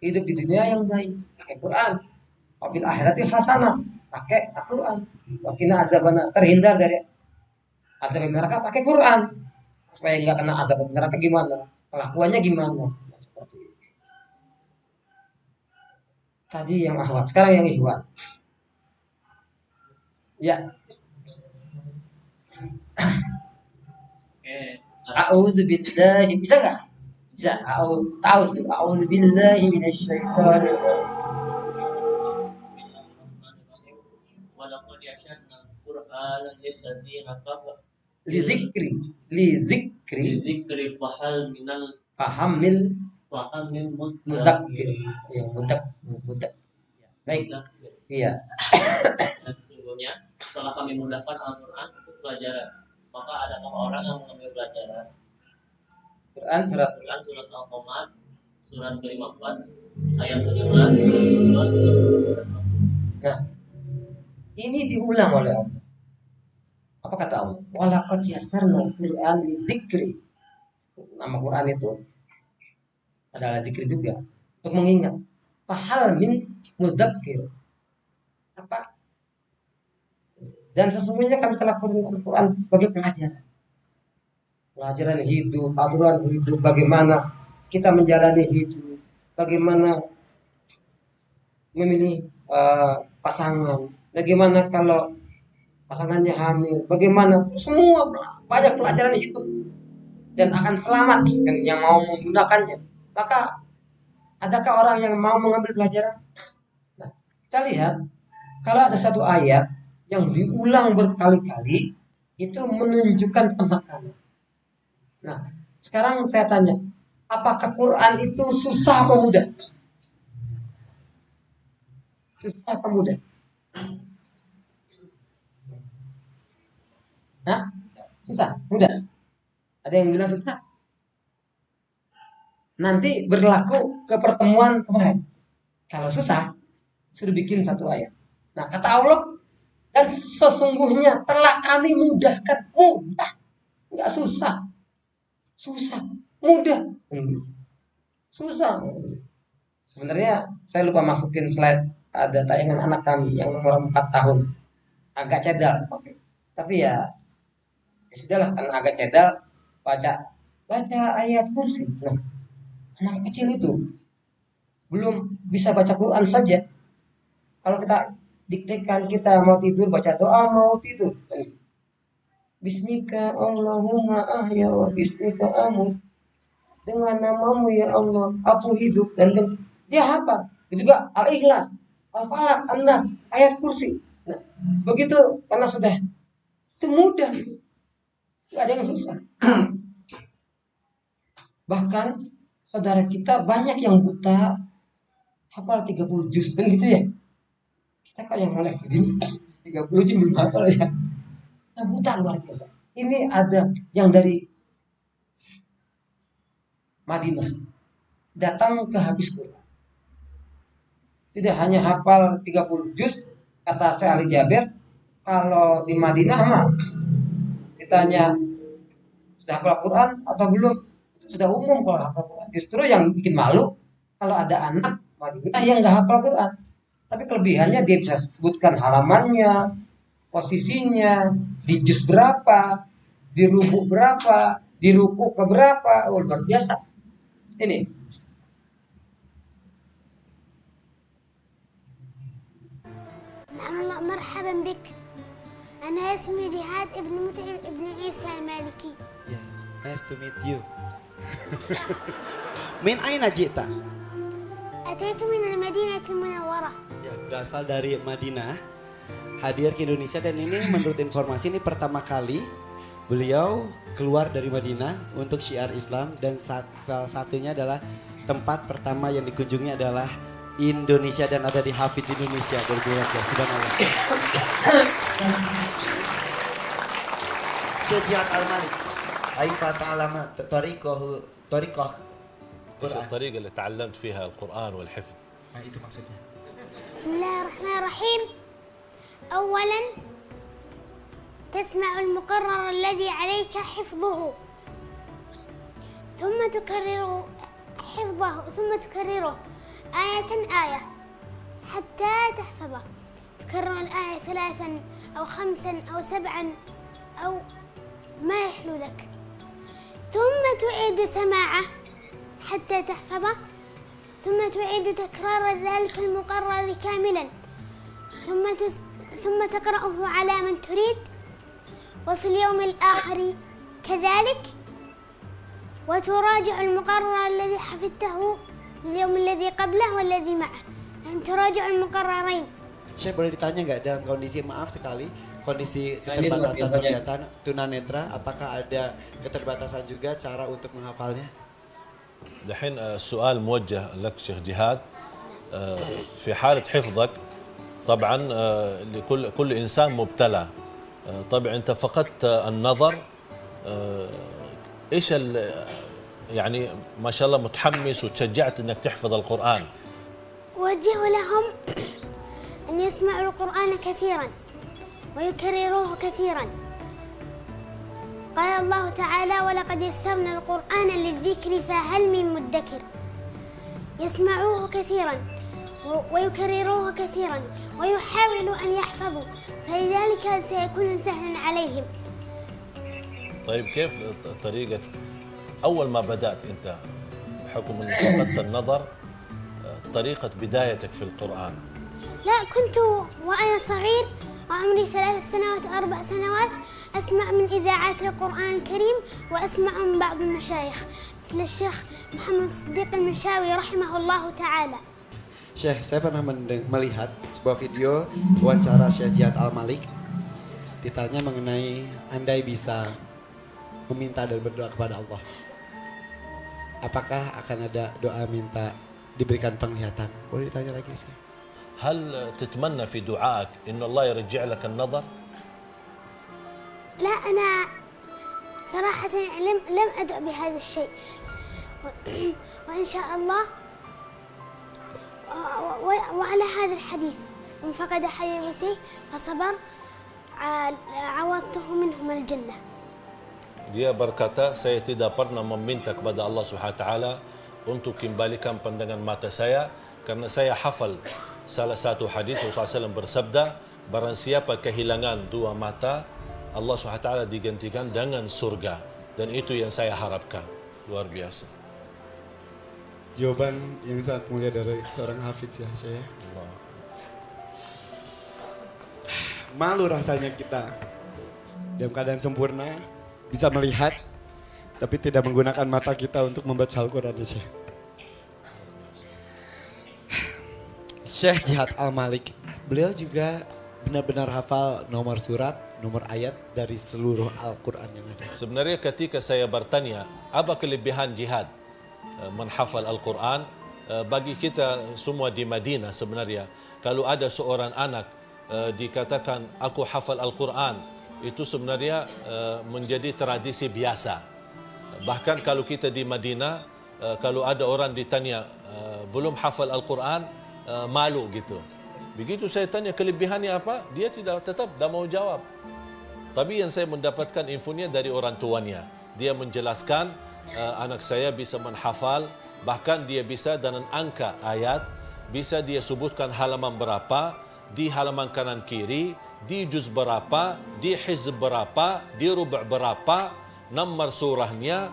Hidup di dunia yang baik, pakai Quran. Wafil akhirati hasanah, pakai Al-Quran. Wakina azabana, terhindar dari azab neraka, pakai Quran. Supaya nggak kena azab neraka gimana? Kelakuannya gimana? Nah, seperti itu. Tadi yang ahwat, sekarang yang ihwan. Ya, a'udzu billahi, bisa nggak? Bisa. Tahu sih. A'udzu billahi minasyaitonir Walaqad yasanna al-Qur'ana lilladzina kafaru lidzikri lidzikri lidzikri fahal minal fahamil fahamil mudzakir. Ya, mudak. Baik. mudzakir. Iya. Dan sesungguhnya setelah kami mudahkan Al-Quran untuk pelajaran, maka adakah orang yang mengambil pelajaran? Quran surat Quran surat Al-Qamar surat ke-54 ayat 17 surat ke-54. Nah, ini diulang oleh Allah. Apa kata Allah? Walaqad yassarnal Qur'an lidzikri. Nama Quran itu adalah zikir juga, untuk mengingat. Fahal min mudzakir. Apa? Dan sesungguhnya kami telah turunkan Al-Quran sebagai pelajaran. Pelajaran hidup, aturan hidup, bagaimana kita menjalani hidup, bagaimana memilih pasangan, bagaimana kalau pasangannya hamil, bagaimana semua banyak pelajaran hidup dan akan selamat dan yang mau menggunakannya. Maka adakah orang yang mau mengambil pelajaran? Nah, kita lihat kalau ada satu ayat yang diulang berkali-kali itu menunjukkan penekanan. Nah, sekarang saya tanya, apakah Quran itu susah atau mudah? Susah atau mudah? Hah? Susah, mudah. Ada yang bilang susah. Nanti berlaku ke pertemuan kemarin. Kalau susah, sudah bikin satu ayat. Nah, kata Allah, dan sesungguhnya telah kami mudahkan. Mudah, nggak susah. Susah, mudah. Susah. Sebenarnya saya lupa masukin slide, ada tayangan anak kami yang umur 4 tahun. Agak cedal. Tapi ya sudahlah, karena agak cedal, baca baca ayat kursi. Nah, anak kecil itu belum bisa baca Quran saja. Kalau kita diktekan, kita mau tidur, baca doa mau tidur. Bismika Allahumma ahya wa bismika amut. Dengan namamu ya Allah, aku hidup dan dia hafal. Itu juga Al-Ikhlas, Al-Falaq, An-Nas, ayat kursi. Nah, begitu karena sudah itu mudah itu. Gak ada yang susah. Bahkan saudara kita banyak yang buta hafal 30 juz kan gitu ya. Kita kok yang melek begini 30 juz belum hafal ya. Nah, buta luar biasa. Ini ada yang dari Madinah datang ke habis Quran. Tidak hanya hafal 30 juz, kata Syekh Ali Jabir, kalau di Madinah mah ditanya sudah hafal Quran atau belum, itu sudah umum kalau hafal Quran. Justru yang bikin malu kalau ada anak Madinah yang nggak hafal Quran. Tapi kelebihannya dia bisa sebutkan halamannya, posisinya, di juz berapa, di rubuk berapa, di ruku ke berapa. Oh, luar biasa. Ini نعم مرحبا بك أنا اسمي جهاد ابن متعب ابن عيسى المالكي. Yes, nice to meet you. Min aina jita? أتيت من المدينة المنورة. Ya, berasal dari Madinah, hadir ke Indonesia dan ini menurut informasi ini pertama kali beliau keluar dari Madinah untuk syiar Islam dan salah satunya adalah tempat pertama yang dikunjungi adalah Indonesia dan ada di Hafiz Indonesia 2012. Subhanallah. Syekh Jihad Al-Malik, kaifa ta'lama tariqah ايش Quran. الطريقة اللي تعلمت فيها القرآن والحفظ؟ Nah, itu maksudnya. بسم الله الرحمن الرحيم. أولا تسمع المقرر الذي عليك حفظه ثم تكرره آية آية حتى تحفظه. تكرر الآية 3 أو 5 أو 7 أو ما يحلو لك، ثم تعيد سماعه حتى تحفظه، ثم تعيد تكرار ذلك المقرر كاملا، ثم تقرأه على من تريد، وفي اليوم الآخر كذلك، وتراجع المقرر الذي حفظته اليوم الذي قبله والذي معه، يعني تراجع المقررين. Syekh boleh ditanya nggak dalam kondisi maaf sekali kondisi Nah, ini luar keterbatasan biasa, penglihatan tunanetra apakah ada keterbatasan juga cara untuk menghafalnya? دحين السؤال موجه لك شيخ جهاد. في حالة حفظك طبعا كل إنسان مبتلى. طبعا أنت فقدت النظر. إيش يعني ما شاء الله متحمس وتشجعت أنك تحفظ القرآن. أوجه لهم أن يسمعوا القرآن كثيرا ويكرروه كثيرا. قال الله تعالى: ولقد يسرنا القرآن للذكر فهل من مدكر. يسمعوه كثيرا ويكرروه كثيرا ويحاولوا أن يحفظوا، فلذلك سيكون سهلا عليهم. طيب كيف طريقة أول ما بدأت أنت بحكم أنك فقدت النظر طريقة بدايتك في القرآن؟ لا، كنت وأنا صغير وعمري 3 سنوات أو 4 سنوات أسمع من إذاعات القرآن الكريم وأسمع من بعض المشايخ مثل الشيخ محمد الصديق المنشاوي رحمه الله تعالى. Syekh, saya pernah melihat sebuah video wawancara Syekh Jihad Al-Malik ditanya mengenai andai bisa meminta dan berdoa kepada Allah, apakah akan ada doa minta diberikan penglihatan? Boleh ditanya lagi sih. هل تتمنى في دعائك إن الله يرجع لك النظر؟ لا، أنا صراحة لم أدع بهذا الشيء، وإن شاء الله وعلى هذا الحديث من فقد حبيبته فصبر عوضته منهم الجنة. Dia berkata, saya tidak pernah meminta kepada Allah SWT untuk kembalikan pandangan mata saya karena saya hafal salah satu hadis Rasulullah SAW bersabda, barang siapa kehilangan 2 mata, Allah SWT digantikan dengan surga. Dan itu yang saya harapkan. Luar biasa. Jawaban yang sangat mulia dari seorang Hafiz ya, Syekh. Malu rasanya kita dalam keadaan sempurna bisa melihat tapi tidak menggunakan mata kita untuk membaca Al-Quran ya, Syekh. Syekh Jihad Al-Malik, beliau juga benar-benar hafal nomor surat, nomor ayat dari seluruh Al-Quran yang ada. Sebenarnya ketika saya bertanya, apa kelebihan jihad menghafal Al-Quran, bagi kita semua di Madinah sebenarnya, kalau ada seorang anak dikatakan aku hafal Al-Quran, itu sebenarnya menjadi tradisi biasa. Bahkan kalau kita di Madinah, kalau ada orang ditanya belum hafal Al-Quran, malu gitu. Begitu saya tanya kelebihannya apa, dia tetap mau jawab. Tapi yang saya mendapatkan infonya dari orang tuanya. Dia menjelaskan anak saya bisa menghafal, bahkan dia bisa dengan angka ayat, bisa dia sebutkan halaman berapa, di halaman kanan kiri, di juz berapa, di hizb berapa, di rubu' berapa, nomor surahnya,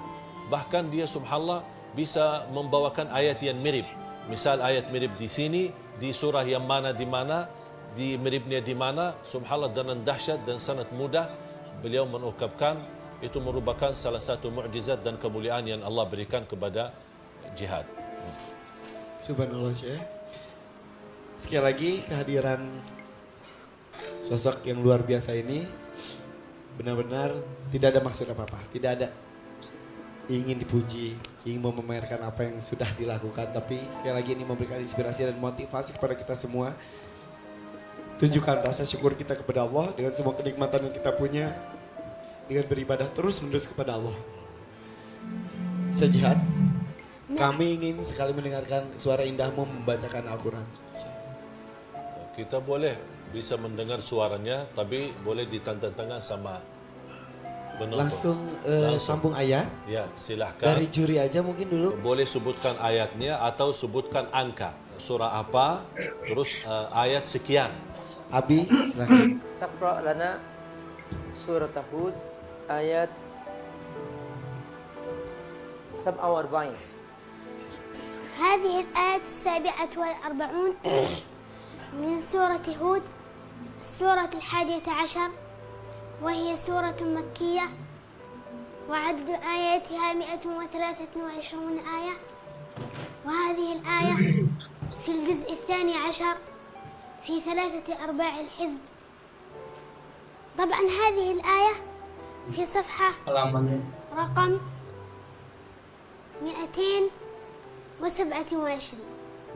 bahkan dia subhanallah bisa membawakan ayat yang mirip. Misal ayat mirip di sini, di surah yang mana di mana, di meribnya di mana, subhanallah dengan dahsyat dan sangat mudah beliau mengungkapkan. Itu merupakan salah satu mukjizat dan kemuliaan yang Allah berikan kepada jihad. Subhanallah Syekh. Sekali lagi kehadiran sosok yang luar biasa ini benar-benar tidak ada maksud apa-apa, tidak ada ingin dipuji, ingin memamerkan apa yang sudah dilakukan, tapi sekali lagi ini memberikan inspirasi dan motivasi kepada kita semua. Tunjukkan rasa syukur kita kepada Allah dengan semua kenikmatan yang kita punya, dengan beribadah terus-menerus kepada Allah. Sejihad, kami ingin sekali mendengarkan suara indahmu membacakan Al-Quran. Kita boleh bisa mendengar suaranya, tapi boleh ditanda tangan sama penonton. Langsung sambung ayat. Ya, silahkan. Dari juri aja mungkin dulu. Boleh sebutkan ayatnya atau sebutkan angka. Surah apa, terus ayat sekian. Abi, silahkan. تقرأ لنا سورة هود آيات 47. هذه الآية 47 من سورة هود، السورة 11، وهي سورة مكية، وعدد آياتها 123 آية، وهذه الآية في الجزء 12 في 3/4 الحزب. طبعا هذه الآية في صفحة رقم 227.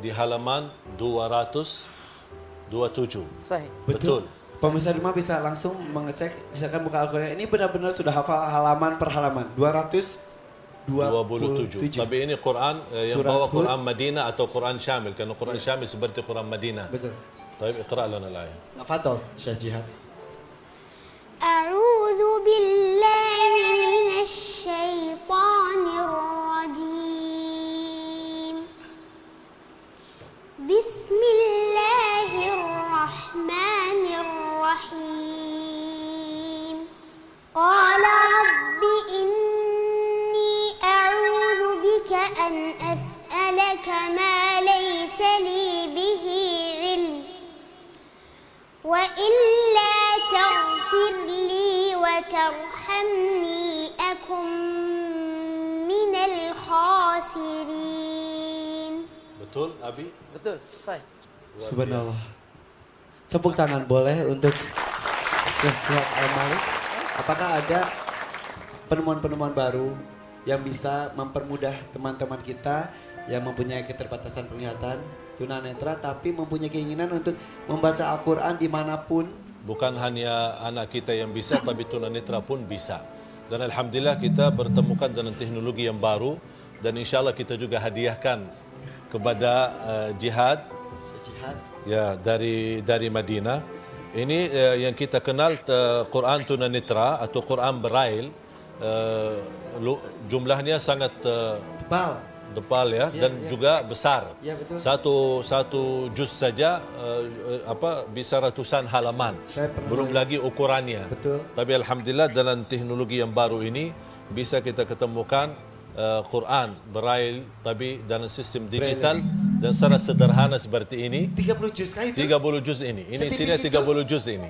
Di halaman 227. صحيح. Betul. Pemirsa di rumah bisa langsung mengecek, misalkan buka Al-Quran ini benar-benar sudah hafal halaman per halaman. 227. Tapi ini Quran yang Surat bawa Hud. Quran Madinah atau Quran Syamil. Karena Quran Syamil seperti Quran Madinah. Betul. Tapi iqra' lana al-ayat. Fadhal, Syekh Jihad. أعوذ بالله من الشيطان الرجيم. بسم الله الرحمن الرحيم. قال رب إني أعوذ بك أن أسألك ما ليس لي به علم، وإلا تغفر لي وترحمني أكن من الخاسرين. Betul, Abi? Betul, صحيح. Subhanallah. Tepuk tangan boleh untuk Syekh Jihad Al-Malik. Apakah ada penemuan-penemuan baru yang bisa mempermudah teman-teman kita yang mempunyai keterbatasan penglihatan, tunanetra, tapi mempunyai keinginan untuk membaca Al-Quran dimanapun? Bukan hanya anak kita yang bisa, tapi tunanetra pun bisa. Dan Alhamdulillah kita bertemukan dengan teknologi yang baru. Dan insyaAllah kita juga hadiahkan kepada Jihad, Jihad. ya, dari Madinah. Ini yang kita kenal Quran tunanetra atau Quran Braille. Jumlahnya sangat tebal ya, dan juga besar. Ya, betul. Satu juz saja bisa ratusan halaman. Belum lagi ukurannya. Betul. Tapi alhamdulillah dengan teknologi yang baru ini bisa kita ketemukan Quran Braille tapi dalam sistem digital dan secara sederhana seperti ini. 30 juz kah itu? 30 juz ini. Ini isinya 30 juz ini.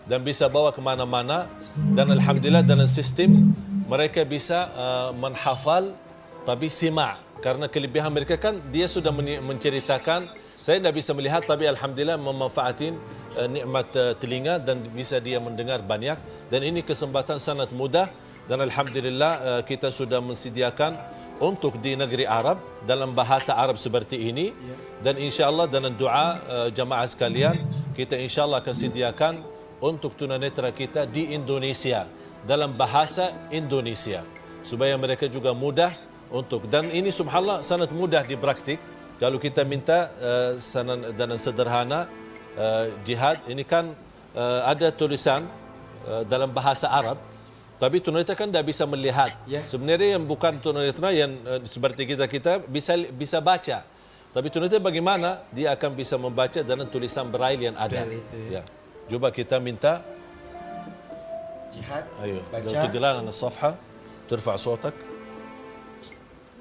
Dan bisa bawa kemana-mana. Dan alhamdulillah dalam sistem mereka bisa menghafal tapi simak. Karena kelebihan mereka kan dia sudah menceritakan. Saya tidak bisa melihat tapi alhamdulillah memanfaatin nikmat telinga dan bisa dia mendengar banyak. Dan ini kesempatan sangat mudah. Dan alhamdulillah kita sudah mensediakan untuk di negeri Arab dalam bahasa Arab seperti ini. Dan insyaAllah dalam doa jamaah sekalian kita insyaAllah akan sediakan untuk tunanetra kita di Indonesia dalam bahasa Indonesia supaya mereka juga mudah untuk, dan ini subhanallah sangat mudah dipraktik kalau kita minta dan sederhana. Jihad ini kan ada tulisan dalam bahasa Arab tapi tunanetra kan tidak bisa melihat. Sebenarnya yang bukan tunanetra yang seperti kita bisa baca. Tapi tunanetra bagaimana? Dia akan bisa membaca dalam tulisan Braille yang ada. Ya. Coba kita minta Jihad. Ayo, baca. لو تدلنا عن الصفحة ترفع صوتك.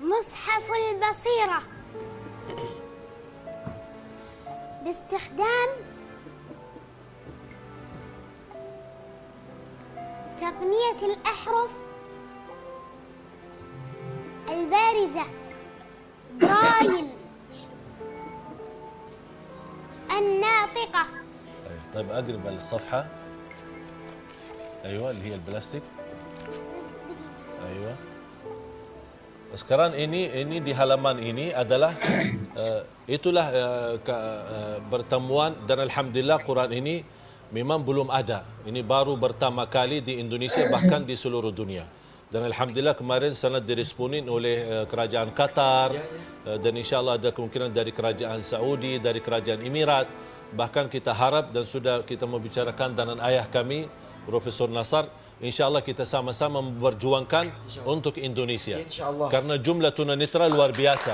مصحف البصيرة باستخدام تقنية الأحرف البارزة برايل الناطقة. طيب أقرب الصفحة. أيوة اللي هي البلاستيك. أيوة. Sekarang ini di halaman ini adalah itulah pertemuan dan alhamdulillah Quran ini memang belum ada. Ini baru pertama kali di Indonesia bahkan di seluruh dunia. Dan alhamdulillah kemarin sangat diresponin oleh kerajaan Qatar dan insyaallah ada kemungkinan dari kerajaan Saudi, dari kerajaan Emirat. Bahkan kita harap dan sudah kita membicarakan dengan ayah kami Profesor Nasar, insyaallah kita sama-sama memperjuangkan untuk Indonesia. Karena jumlah tunanetra luar biasa.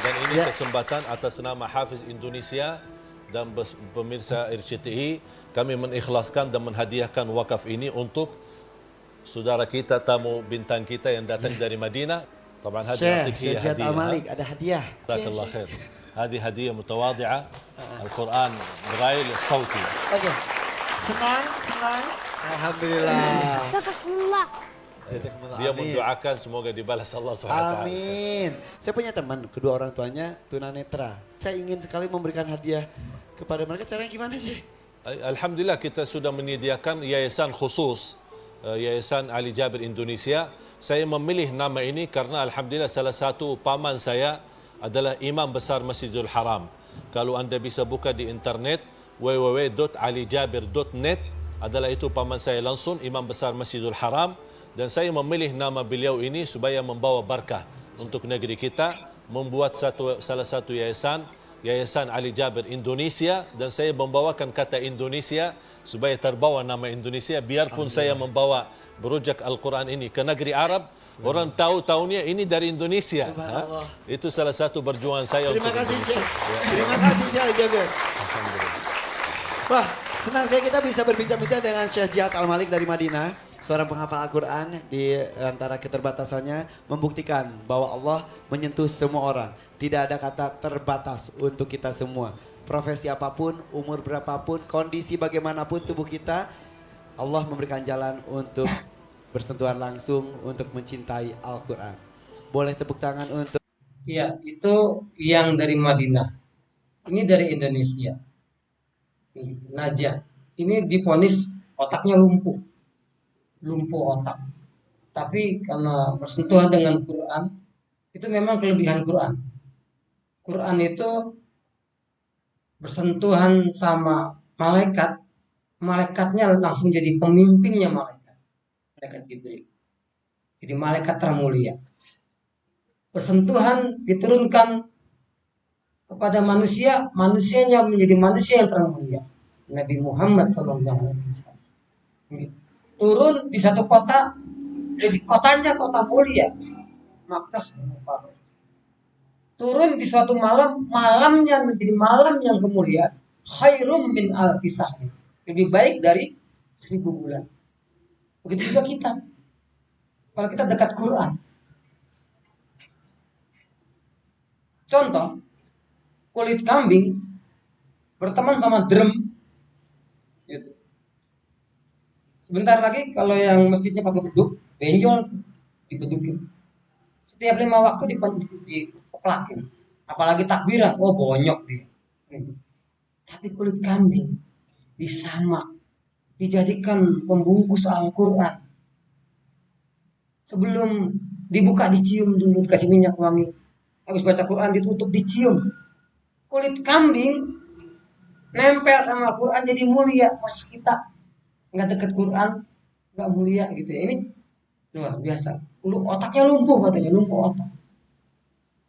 Dan ini kesempatan atas nama Hafiz Indonesia dan pemirsa RCTI, kami mengikhlaskan dan menghadiahkan wakaf ini untuk saudara kita, tamu bintang kita yang datang dari Madinah. Taban hadiah Syekh Al-Malik ada hadiah. Jazakallah khair. Hadi hadiah mutawadhi'ah Al-Quran Braille Sauti. Oke. Senang. Alhamdulillah. Sadaqallah. Dia mendoakan semoga dibalas Allah SWT. Amin. Saya punya teman, kedua orang tuanya tunanetra. Saya ingin sekali memberikan hadiah kepada mereka. Caranya gimana sih? Alhamdulillah kita sudah menyediakan yayasan khusus, Yayasan Ali Jabir Indonesia. Saya memilih nama ini karena alhamdulillah salah satu paman saya adalah Imam Besar Masjidil Haram. Kalau anda bisa buka di internet www.alijabir.net, adalah itu paman saya langsung, Imam Besar Masjidil Haram. Dan saya memilih nama beliau ini supaya membawa berkah untuk negeri kita, membuat salah satu Yayasan Ali Jabir Indonesia, dan saya membawakan kata Indonesia supaya terbawa nama Indonesia. Biarpun saya membawa berujak Al-Quran ini ke negeri Arab, orang tahu tahunnya ini dari Indonesia. Itu salah satu perjuangan saya. Terima kasih Syekh. Terima kasih Syekh Ali Jabir. Wah, senang sekali kita bisa berbincang-bincang dengan Syekh Jihad Al-Malik dari Madinah. Seorang penghafal Al-Quran di antara keterbatasannya membuktikan bahwa Allah menyentuh semua orang. Tidak ada kata terbatas untuk kita semua. Profesi apapun, umur berapapun, kondisi bagaimanapun tubuh kita, Allah memberikan jalan untuk bersentuhan langsung untuk mencintai Al-Quran. Boleh tepuk tangan untuk... Iya, itu yang dari Madinah. Ini dari Indonesia. Najah. Ini divonis otaknya lumpuh otak. Tapi karena bersentuhan dengan Quran, itu memang kelebihan Quran. Quran itu bersentuhan sama malaikat, malaikatnya langsung jadi pemimpinnya malaikat Jibril. Jadi malaikat termulia. Bersentuhan diturunkan kepada manusia, manusianya menjadi manusia yang termulia. Nabi Muhammad SAW. Turun di satu kota, jadi kotanya kota mulia, Makkah. Turun di suatu malam, malamnya menjadi malam yang kemuliaan. Khairum min alfi sahri, lebih baik dari 1000 bulan. Begitu juga kita. Kalau kita dekat Quran. Contoh, kulit kambing berteman sama drum. Gitu. Sebentar lagi kalau yang masjidnya pakai beduk, benjol dibedukin. Setiap 5 waktu dipeklakin. Apalagi takbiran, oh bonyok dia. Tapi kulit kambing disamak, dijadikan pembungkus Al-Quran. Sebelum dibuka dicium dulu, dikasih minyak wangi. Habis baca Quran ditutup dicium. Kulit kambing nempel sama Al-Quran jadi mulia. Masa kita nggak deket Quran nggak mulia gitu ya? Ini luar biasa. Otaknya lumpuh katanya, lumpuh otak.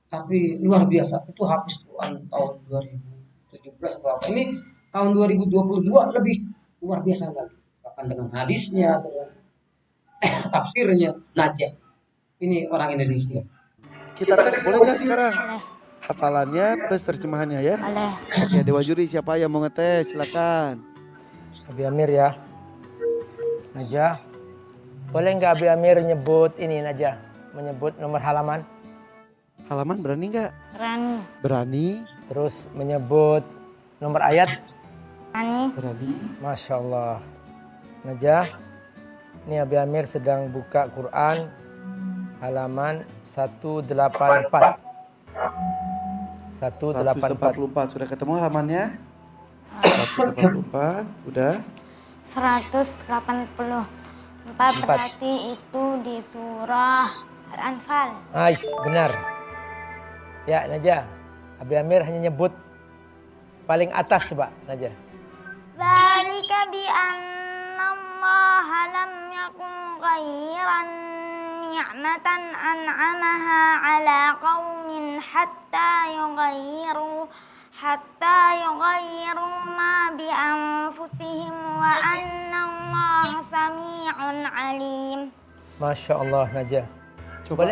Tapi luar biasa. Itu habis Quran tahun 2017 atau apa. Ini tahun 2022 lebih luar biasa lagi. Bahkan dengan hadisnya, dengan tafsirnya, najah. Ini orang Indonesia. Kita tes boleh nggak sekarang? Hafalannya plus terjemahannya ya. Boleh. Oke, Dewa Juri siapa yang mau ngetes? Silakan. Abi Amir ya. Najah. Boleh nggak Abi Amir nyebut ini Najah? Menyebut nomor halaman? Halaman berani nggak? Berani. Berani. Terus menyebut nomor ayat? Berani. Berani. Masya Allah. Najah, ini Abi Amir sedang buka Quran halaman 184. 184. Sudah ketemu halamannya? 184, udah. 184 berarti itu di surah Al-Anfal. Ais, benar. Ya, Najah. Abi Amir hanya nyebut paling atas coba, Najah. Dzalika bi annallaha lam yakun ghairan ni'matan an'amaha ala qaumin hatta yughayyiru ma bi anfusihim wa annallaha sami'un alim. Masya Allah, Najah. Coba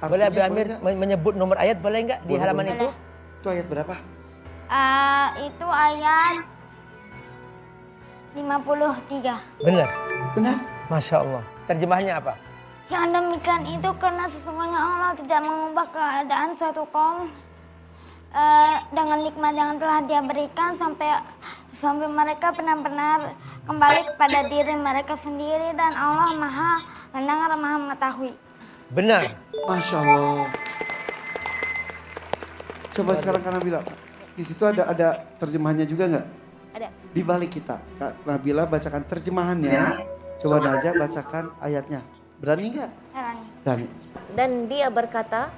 Boleh Abi Amir menyebut nomor ayat boleh nggak di halaman itu? Itu ayat berapa? Itu ayat 53. Benar. Masya Allah. Terjemahnya apa? Yang demikian itu karena sesungguhnya Allah tidak mengubah keadaan suatu kaum dengan nikmat yang telah Dia berikan sampai mereka benar-benar kembali kepada diri mereka sendiri, dan Allah Maha mendengar, Maha mengetahui. Benar. Masya Allah. Coba sekarang Kak Nabila, di situ ada terjemahannya juga nggak? Ada. Di balik kita, Kak Nabila bacakan terjemahannya. Coba Najah bacakan ayatnya. Berani nggak? Berani. Dan dia berkata,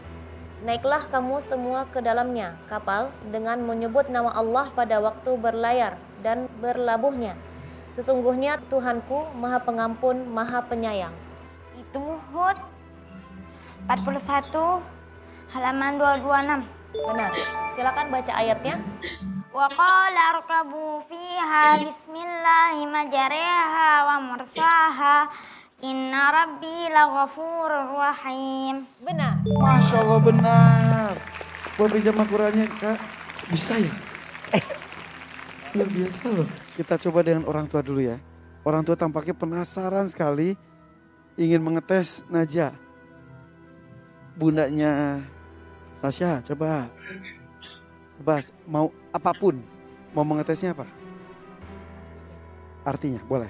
naiklah kamu semua ke dalamnya kapal dengan menyebut nama Allah pada waktu berlayar dan berlabuhnya. Sesungguhnya Tuhanku Maha Pengampun, Maha Penyayang. Itu Hud 41 halaman 226. Benar. Silakan baca ayatnya. Wa qala arkabu fiha bismillahi majariha wa mursaha inna rabbi laghafurur rahim. Benar. Masya Allah, benar. Buat pinjam Al-Qurannya Kak, bisa ya? Luar biasa loh. Kita coba dengan orang tua dulu ya. Orang tua tampaknya penasaran sekali ingin mengetes Najah. Bundanya Sasha, coba mau apapun, mau mengetesnya apa? Artinya, boleh.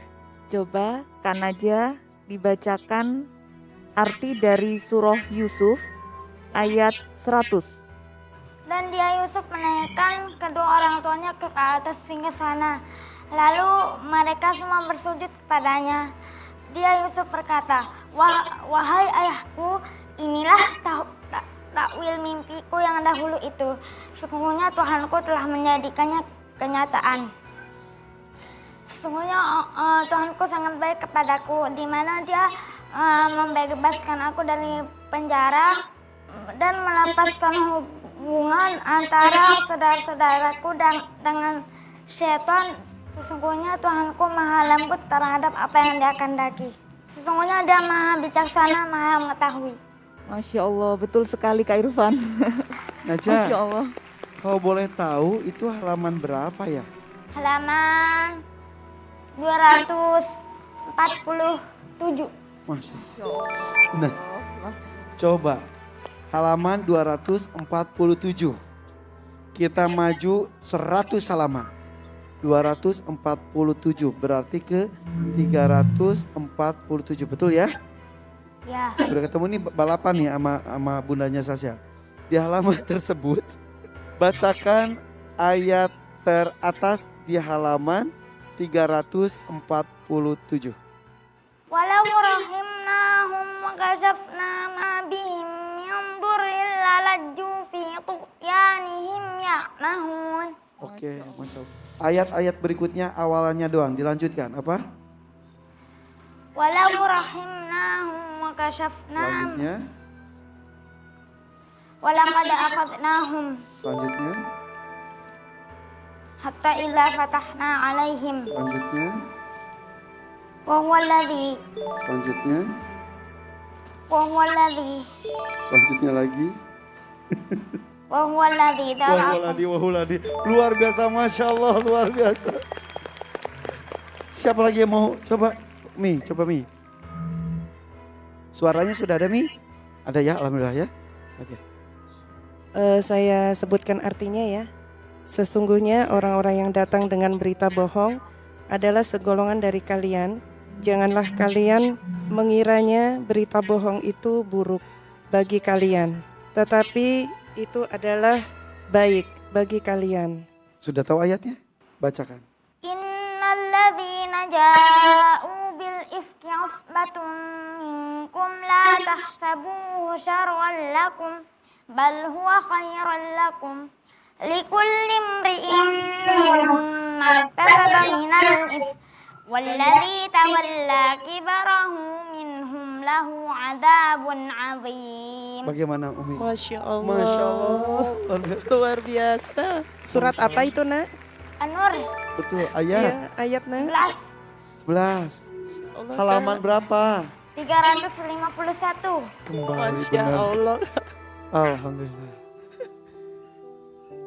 Coba Kak Najah dibacakan arti dari surah Yusuf ayat 100. Dan dia Yusuf menaikkan kedua orang tuanya ke atas hingga sana. Lalu mereka semua bersujud kepadanya. Dia Yusuf berkata, wahai ayahku, inilah takwil mimpiku yang dahulu itu. Sesungguhnya Tuhanku telah menjadikannya kenyataan. Sesungguhnya Tuhanku sangat baik kepadaku, di mana Dia membebaskan aku dari penjara dan melepaskan hubungan antara saudara-saudaraku dengan syaitan. Sesungguhnya Tuhanku maha lembut terhadap apa yang Dia kehendaki. Sesungguhnya Dia maha bijaksana, maha mengetahui. Masya Allah, betul sekali Kak Irfan. Najah, Masya Allah. kalau boleh tahu itu halaman berapa ya? Halaman 247. Masya Allah. Nah, coba halaman 247. Kita maju 100 halaman. 247 berarti ke 347, betul ya? Ya. Udah ketemu nih balapan nih sama bundanya Sasha. Di halaman tersebut bacakan ayat teratas di halaman 347. Walau rahimnahum wa kashafna ma bihim min dhurrin lalajju fi tughyanihim ya'mahun. Oke, Masya Allah. Ayat-ayat berikutnya awalannya doang, dilanjutkan apa? Walau rahimnahum wa kashafna. Selanjutnya. Walaqad akhadnahum. Selanjutnya. Hatta idza fatahna alaihim. Selanjutnya. Wa huwa alladhi. Selanjutnya. Wa huwa alladhi. Selanjutnya lagi. Wa huwa alladhi Wahuladi. Luar biasa, Masya Allah, luar biasa. Siapa lagi yang mau coba? Coba Mi. Suaranya sudah ada Mi? Ada ya, alhamdulillah ya. Oke. Saya sebutkan artinya ya. Sesungguhnya orang-orang yang datang dengan berita bohong adalah segolongan dari kalian janganlah kalian mengiranya berita bohong itu buruk bagi kalian, tetapi itu adalah baik bagi kalian. Sudah tahu ayatnya? Bacakan. Innalladzina ja'u bil ifki usbatun minkum la tahsabuhu syarran lakum bal huwa khairan lakum likulli imri'in minhum maktasaba minal ifki walladzi tawalla kibarahu minhum lahu adzabun azim. Bagaimana Umi? Masya Allah. Masya Allah. Luar biasa. Surat apa itu, Nak? An-Nur. Betul, ayat. Ya, ayat, Nak. 11. Allah, Halaman berapa? 351. Kembali Masya benar. Allah. Alhamdulillah.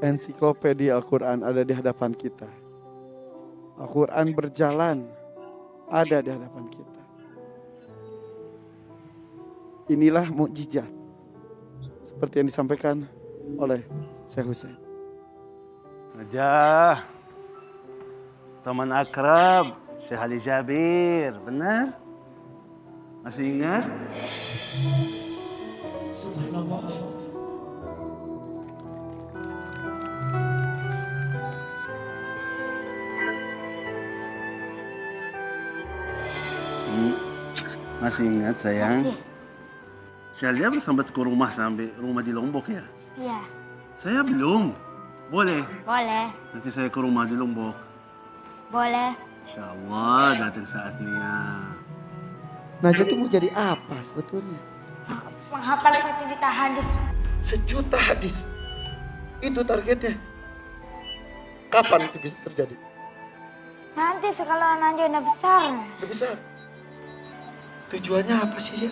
Ensiklopedia Al-Quran ada di hadapan kita. Al-Quran berjalan ada di hadapan kita. Inilah mukjizat seperti yang disampaikan oleh Syekh Hussein. Najah, teman akrab Syekh Ali Jabir, benar? Masih ingat? Masih ingat sayang? Syekh Ali Jabir sampai ke rumah di Lombok ya? Iya. Saya belum. Boleh? Boleh. Nanti saya ke rumah di Lombok. Boleh. Insya Allah datang saatnya. Najah tuh mau jadi apa sebetulnya? Menghafal 1 juta hadis. 1 juta hadis. Itu targetnya. Kapan itu bisa terjadi? Nanti kalau Najwa udah besar. Udah besar. Tujuannya apa sih ya?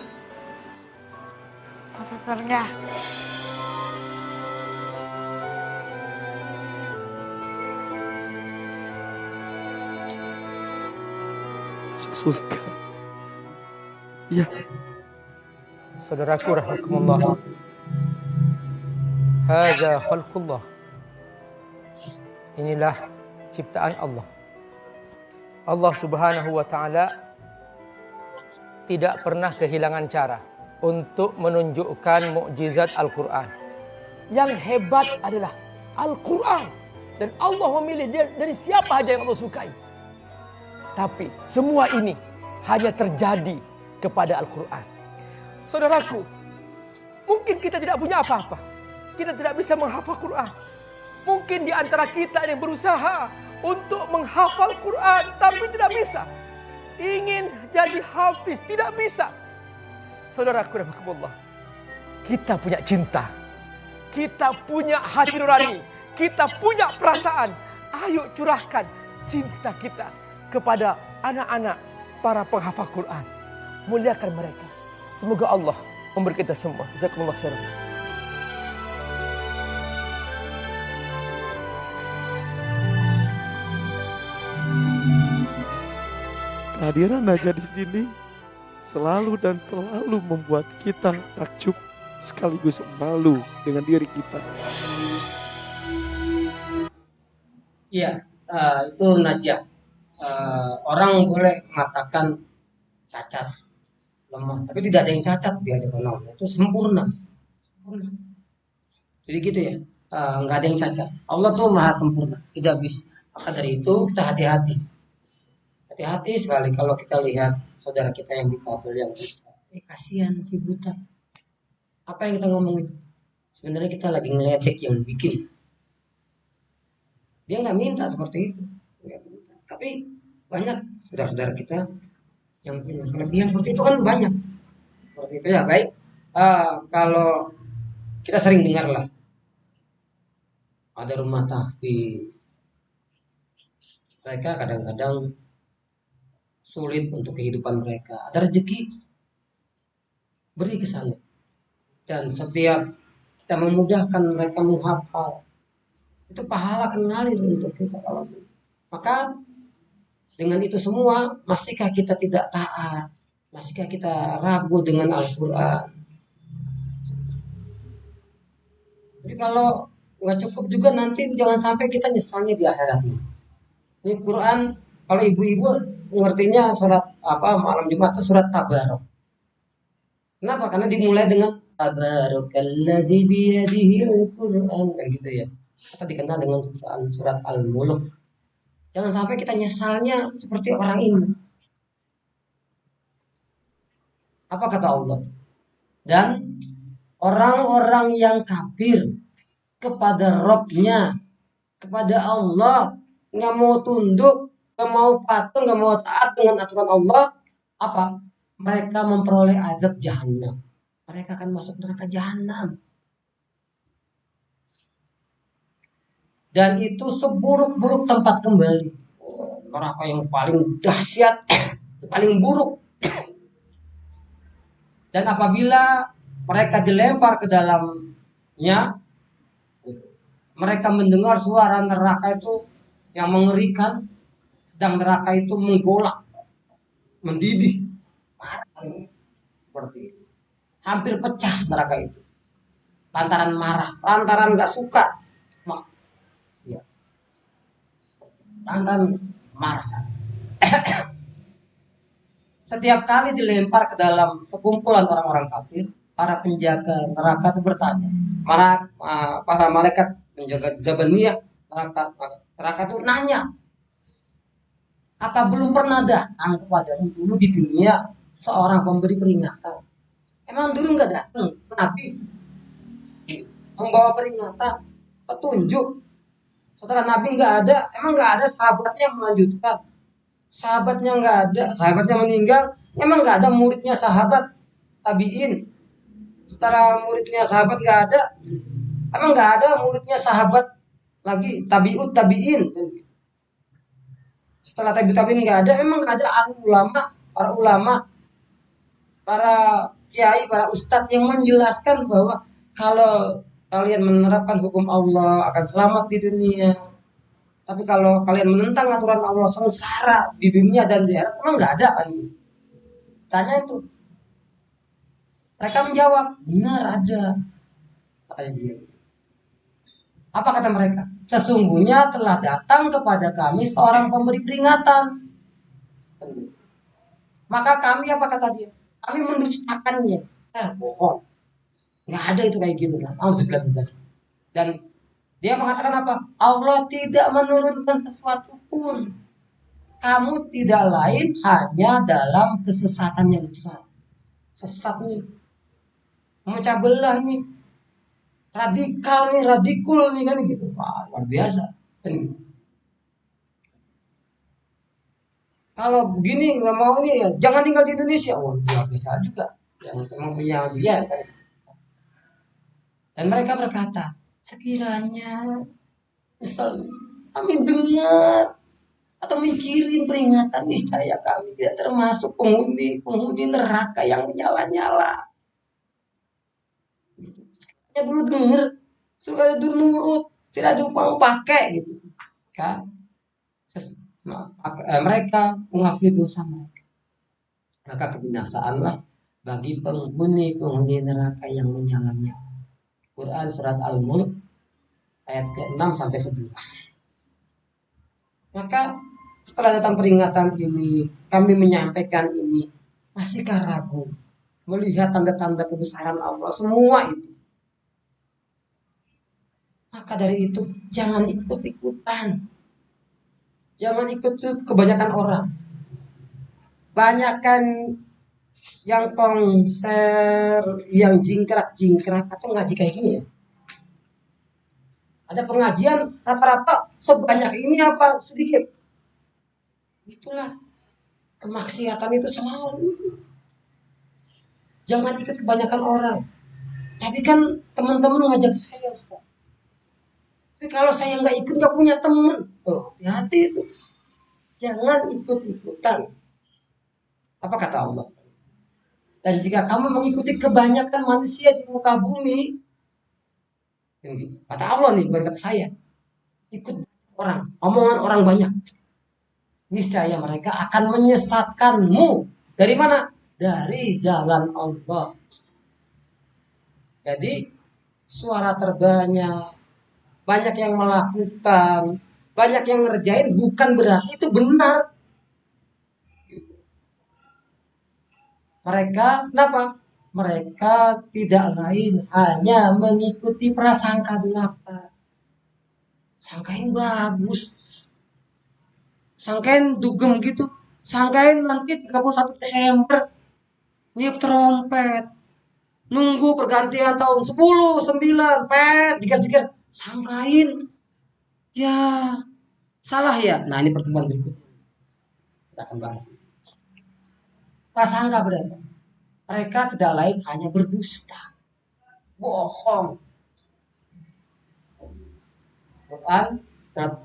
Masuk surga. Surga. Iya. Saudaraku rahimakumullah. Hadza khalqullah. Inilah ciptaan Allah. Allah Subhanahu wa taala tidak pernah kehilangan cara untuk menunjukkan mukjizat Al-Qur'an. Yang hebat adalah Al-Qur'an dan Allah memilih dia dari siapa aja yang Allah sukai. Tapi semua ini hanya terjadi kepada Al-Qur'an. Saudaraku, mungkin kita tidak punya apa-apa. Kita tidak bisa menghafal Quran. Mungkin di antara kita yang berusaha untuk menghafal Quran tapi tidak bisa. Ingin jadi hafiz tidak bisa. Saudaraku rahimakumullah, kita punya cinta. Kita punya hati nurani. Kita punya perasaan. Ayo curahkan cinta kita kepada anak-anak para penghafal Quran. Muliakan mereka. Semoga Allah memberi kita semua. Jazakumullah khairan. Kehadiran Najah di sini selalu dan selalu membuat kita takjub sekaligus malu dengan diri kita. Iya, itu Najah. Orang boleh mengatakan cacat, lemah, tapi tidak ada yang cacat di hadapan Allah. Itu sempurna. Jadi gitu ya, nggak ada yang cacat. Allah tuh maha sempurna, tidak bisa. Maka dari itu kita hati-hati. Hati-hati sekali kalau kita lihat saudara kita yang difabel, yang buta. Kasihan si buta. Apa yang kita ngomong itu? Sebenarnya kita lagi ngeletek yang bikin. Dia nggak minta seperti itu. Nggak minta. Tapi banyak saudara-saudara kita yang punya kelebihan seperti itu kan banyak. Seperti itu ya, baik. Kalau kita sering dengar lah, ada rumah tahfiz. Mereka kadang-kadang sulit untuk kehidupan mereka. Ada rezeki, beri ke sana. Dan setiap kita memudahkan mereka menghafal, itu pahala akan ngalir untuk kita. Maka dengan itu semua, masihkah kita tidak taat? Masihkah kita ragu dengan Al-Quran? Jadi kalau nggak cukup juga nanti jangan sampai kita nyesalnya di akhirat. Ini Quran, kalau ibu-ibu ngertinya surat apa malam Jumat itu surat Tabarok. Kenapa? Karena dimulai dengan Tabarakalladzi biyadihil Qur'an kan gitu ya. Atau dikenal dengan surat Al-Mulk. Jangan sampai kita nyesalnya seperti orang ini. Apa kata Allah? Dan orang-orang yang kafir kepada Rabb-nya, kepada Allah, nggak mau tunduk, nggak mau patuh, nggak mau taat dengan aturan Allah, apa? Mereka memperoleh azab jahanam. Mereka akan masuk neraka jahanam. Dan itu seburuk-buruk tempat kembali. Neraka yang paling dahsyat, paling buruk. Dan apabila mereka dilempar ke dalamnya, mereka mendengar suara neraka itu yang mengerikan, sedang neraka itu menggolak, mendidih, seperti itu. Hampir pecah neraka itu, lantaran marah, lantaran nggak suka, ya. Lantaran marah. Setiap kali dilempar ke dalam sekumpulan orang-orang kafir, para penjaga neraka itu bertanya, para malaikat penjaga Zabaniyah neraka itu nanya, apa belum pernah datang kepadamu dulu di dunia seorang pemberi peringatan? Emang dulu nggak datang Nabi membawa peringatan, petunjuk? Setelah Nabi nggak ada, emang nggak ada sahabatnya yang melanjutkan? Sahabatnya nggak ada, sahabatnya meninggal, emang nggak ada muridnya sahabat tabiin? Setelah muridnya sahabat nggak ada, emang nggak ada muridnya sahabat lagi tabiut tabiin? Setelah tabiin nggak ada, emang nggak ada ulama, para kiai, para ustadz yang menjelaskan bahwa kalau kalian menerapkan hukum Allah akan selamat di dunia. Tapi kalau kalian menentang aturan Allah sengsara di dunia dan di akhirat, emang nggak ada kan? Tanya itu. Mereka menjawab, benar ada. Katanya dia. Apa kata mereka? Sesungguhnya telah datang kepada kami seorang pemberi peringatan. Maka kami, apa kata dia? Kami mendustakannya. Bohong. Nggak ada itu kayak gitu kan. Dan dia mengatakan apa? Allah tidak menurunkan sesuatu pun. Kamu tidak lain hanya dalam kesesatan yang besar. Sesat nih. Memecah belah nih. Radikul nih kan gitu. Wah, luar biasa. Kan gitu. Kalau begini nggak mau ini ya, jangan tinggal di Indonesia. Wah, luar biasa juga. Yang memang punya dia kan. Dan mereka berkata, sekiranya misal kami dengar atau mikirin peringatan, niscaya kami tidak termasuk penghuni neraka yang menyala-nyala. Ya dulu dengar, sudah dulu nurut, sudah dulu mau pakai gitu, kan? Mereka mengakui dosa mereka, maka kebinasaanlah bagi penghuni neraka yang menyala-nyala. Quran surat Al-Mulk ayat ke-6 sampai 11. Maka setelah datang peringatan ini, kami menyampaikan ini, masihkah ragu melihat tanda-tanda kebesaran Allah semua itu? Maka dari itu jangan ikut-ikutan. Jangan ikut kebanyakan orang. Banyakan yang konser, yang jingkrak atau ngaji kayak gini ya. Ada pengajian rata-rata sebanyak ini apa sedikit. Itulah kemaksiatan itu selalu. Jangan ikut kebanyakan orang. Tapi kan teman-teman ngajak saya, Ustaz. Tapi kalau saya nggak ikut, nggak punya teman. Oh, hati-hati itu. Jangan ikut-ikutan. Apa kata Allah? Dan jika kamu mengikuti kebanyakan manusia di muka bumi, kata Allah nih, bukan kata saya, ikut orang, omongan orang banyak, niscaya mereka akan menyesatkanmu. Dari mana? Dari jalan Allah. Jadi suara terbanyak, banyak yang melakukan, banyak yang ngerjain, bukan berarti itu benar. Mereka kenapa? Mereka tidak lain hanya mengikuti prasangka belaka. Sangkain bagus. Sangkain dugem gitu. Sangkain nanti 31 Desember niup trompet. Nunggu pergantian tahun 10, 9, pet, jigar-jigar. Sangkain. Ya, salah ya. Nah, ini pertemuan berikutnya. Kita akan bahas. Prasangka berarti. Mereka tidak lain hanya berdusta. Bohong. Quran surat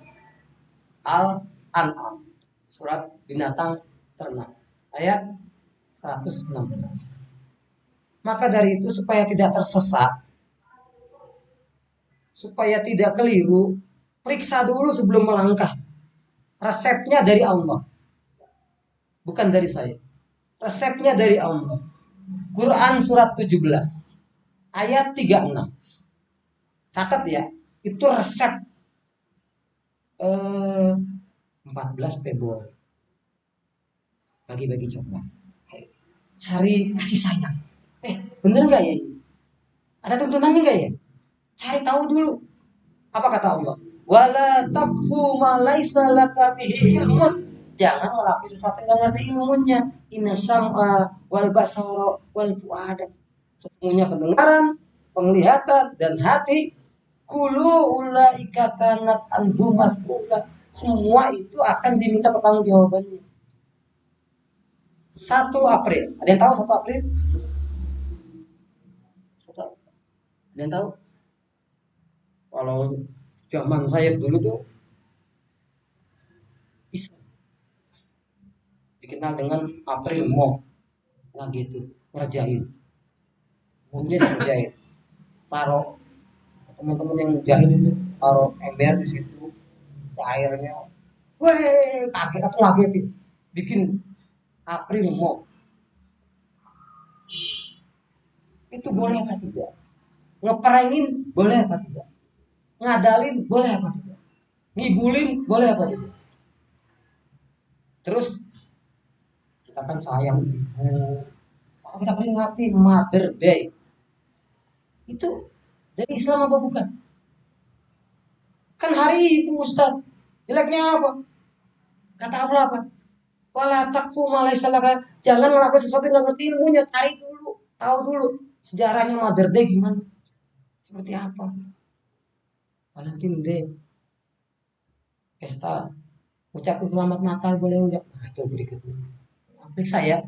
Al-An'am, surat binatang ternak, ayat 116. Maka dari itu supaya tidak tersesat, supaya tidak keliru, periksa dulu sebelum melangkah. Resepnya dari Allah, bukan dari saya. Resepnya dari Allah. Quran surat 17 ayat 36. Catat ya, itu resep 14 Februari. Bagi-bagi coklat. Hari kasih sayang. Bener gak ya ini? Ada tuntunannya gak ya? Cari tahu dulu. Apa kata Allah? Wala takfu ma laisa laka bihi ilmun. Jangan melakukan sesuatu yang gak ngerti ilmunya. Inna syam'a wal basara wal fu'ada. Sesungguhnya pendengaran, penglihatan, dan hati. Kulu ulaika kanat anhu mas'ula. Semua itu akan diminta pertanggungjawabannya. 1 April. Ada yang tahu 1 April? Ada yang tahu? Kalau zaman saya dulu tuh dikenal dengan April Mop. Nah gitu, ngerjain. Gurunya ngerjain. Taruh teman-teman yang ngerjain itu, taruh ember di situ, airnya. Weh, kaget atau ngagetin. Bikin April Mop. Itu boleh apa tidak? Ngeperengin boleh apa tidak? Ngadalin boleh apa tidak? Ngibulin boleh apa tidak? Terus kita kan sayang ibu. Kita peringati Mother Day. Itu dari Islam apa bukan? Kan hari ibu, Ustaz. Jeleknya apa? Kata Allah apa? Wala takfu ma laysa laka. Jangan ngelakuin sesuatu yang gak ngerti ilmunya. Cari dulu, tahu dulu sejarahnya Mother Day gimana? Seperti apa? Valentine Day. Pesta. Ucapin selamat Natal boleh enggak? Nah, itu berikutnya. Periksa ya.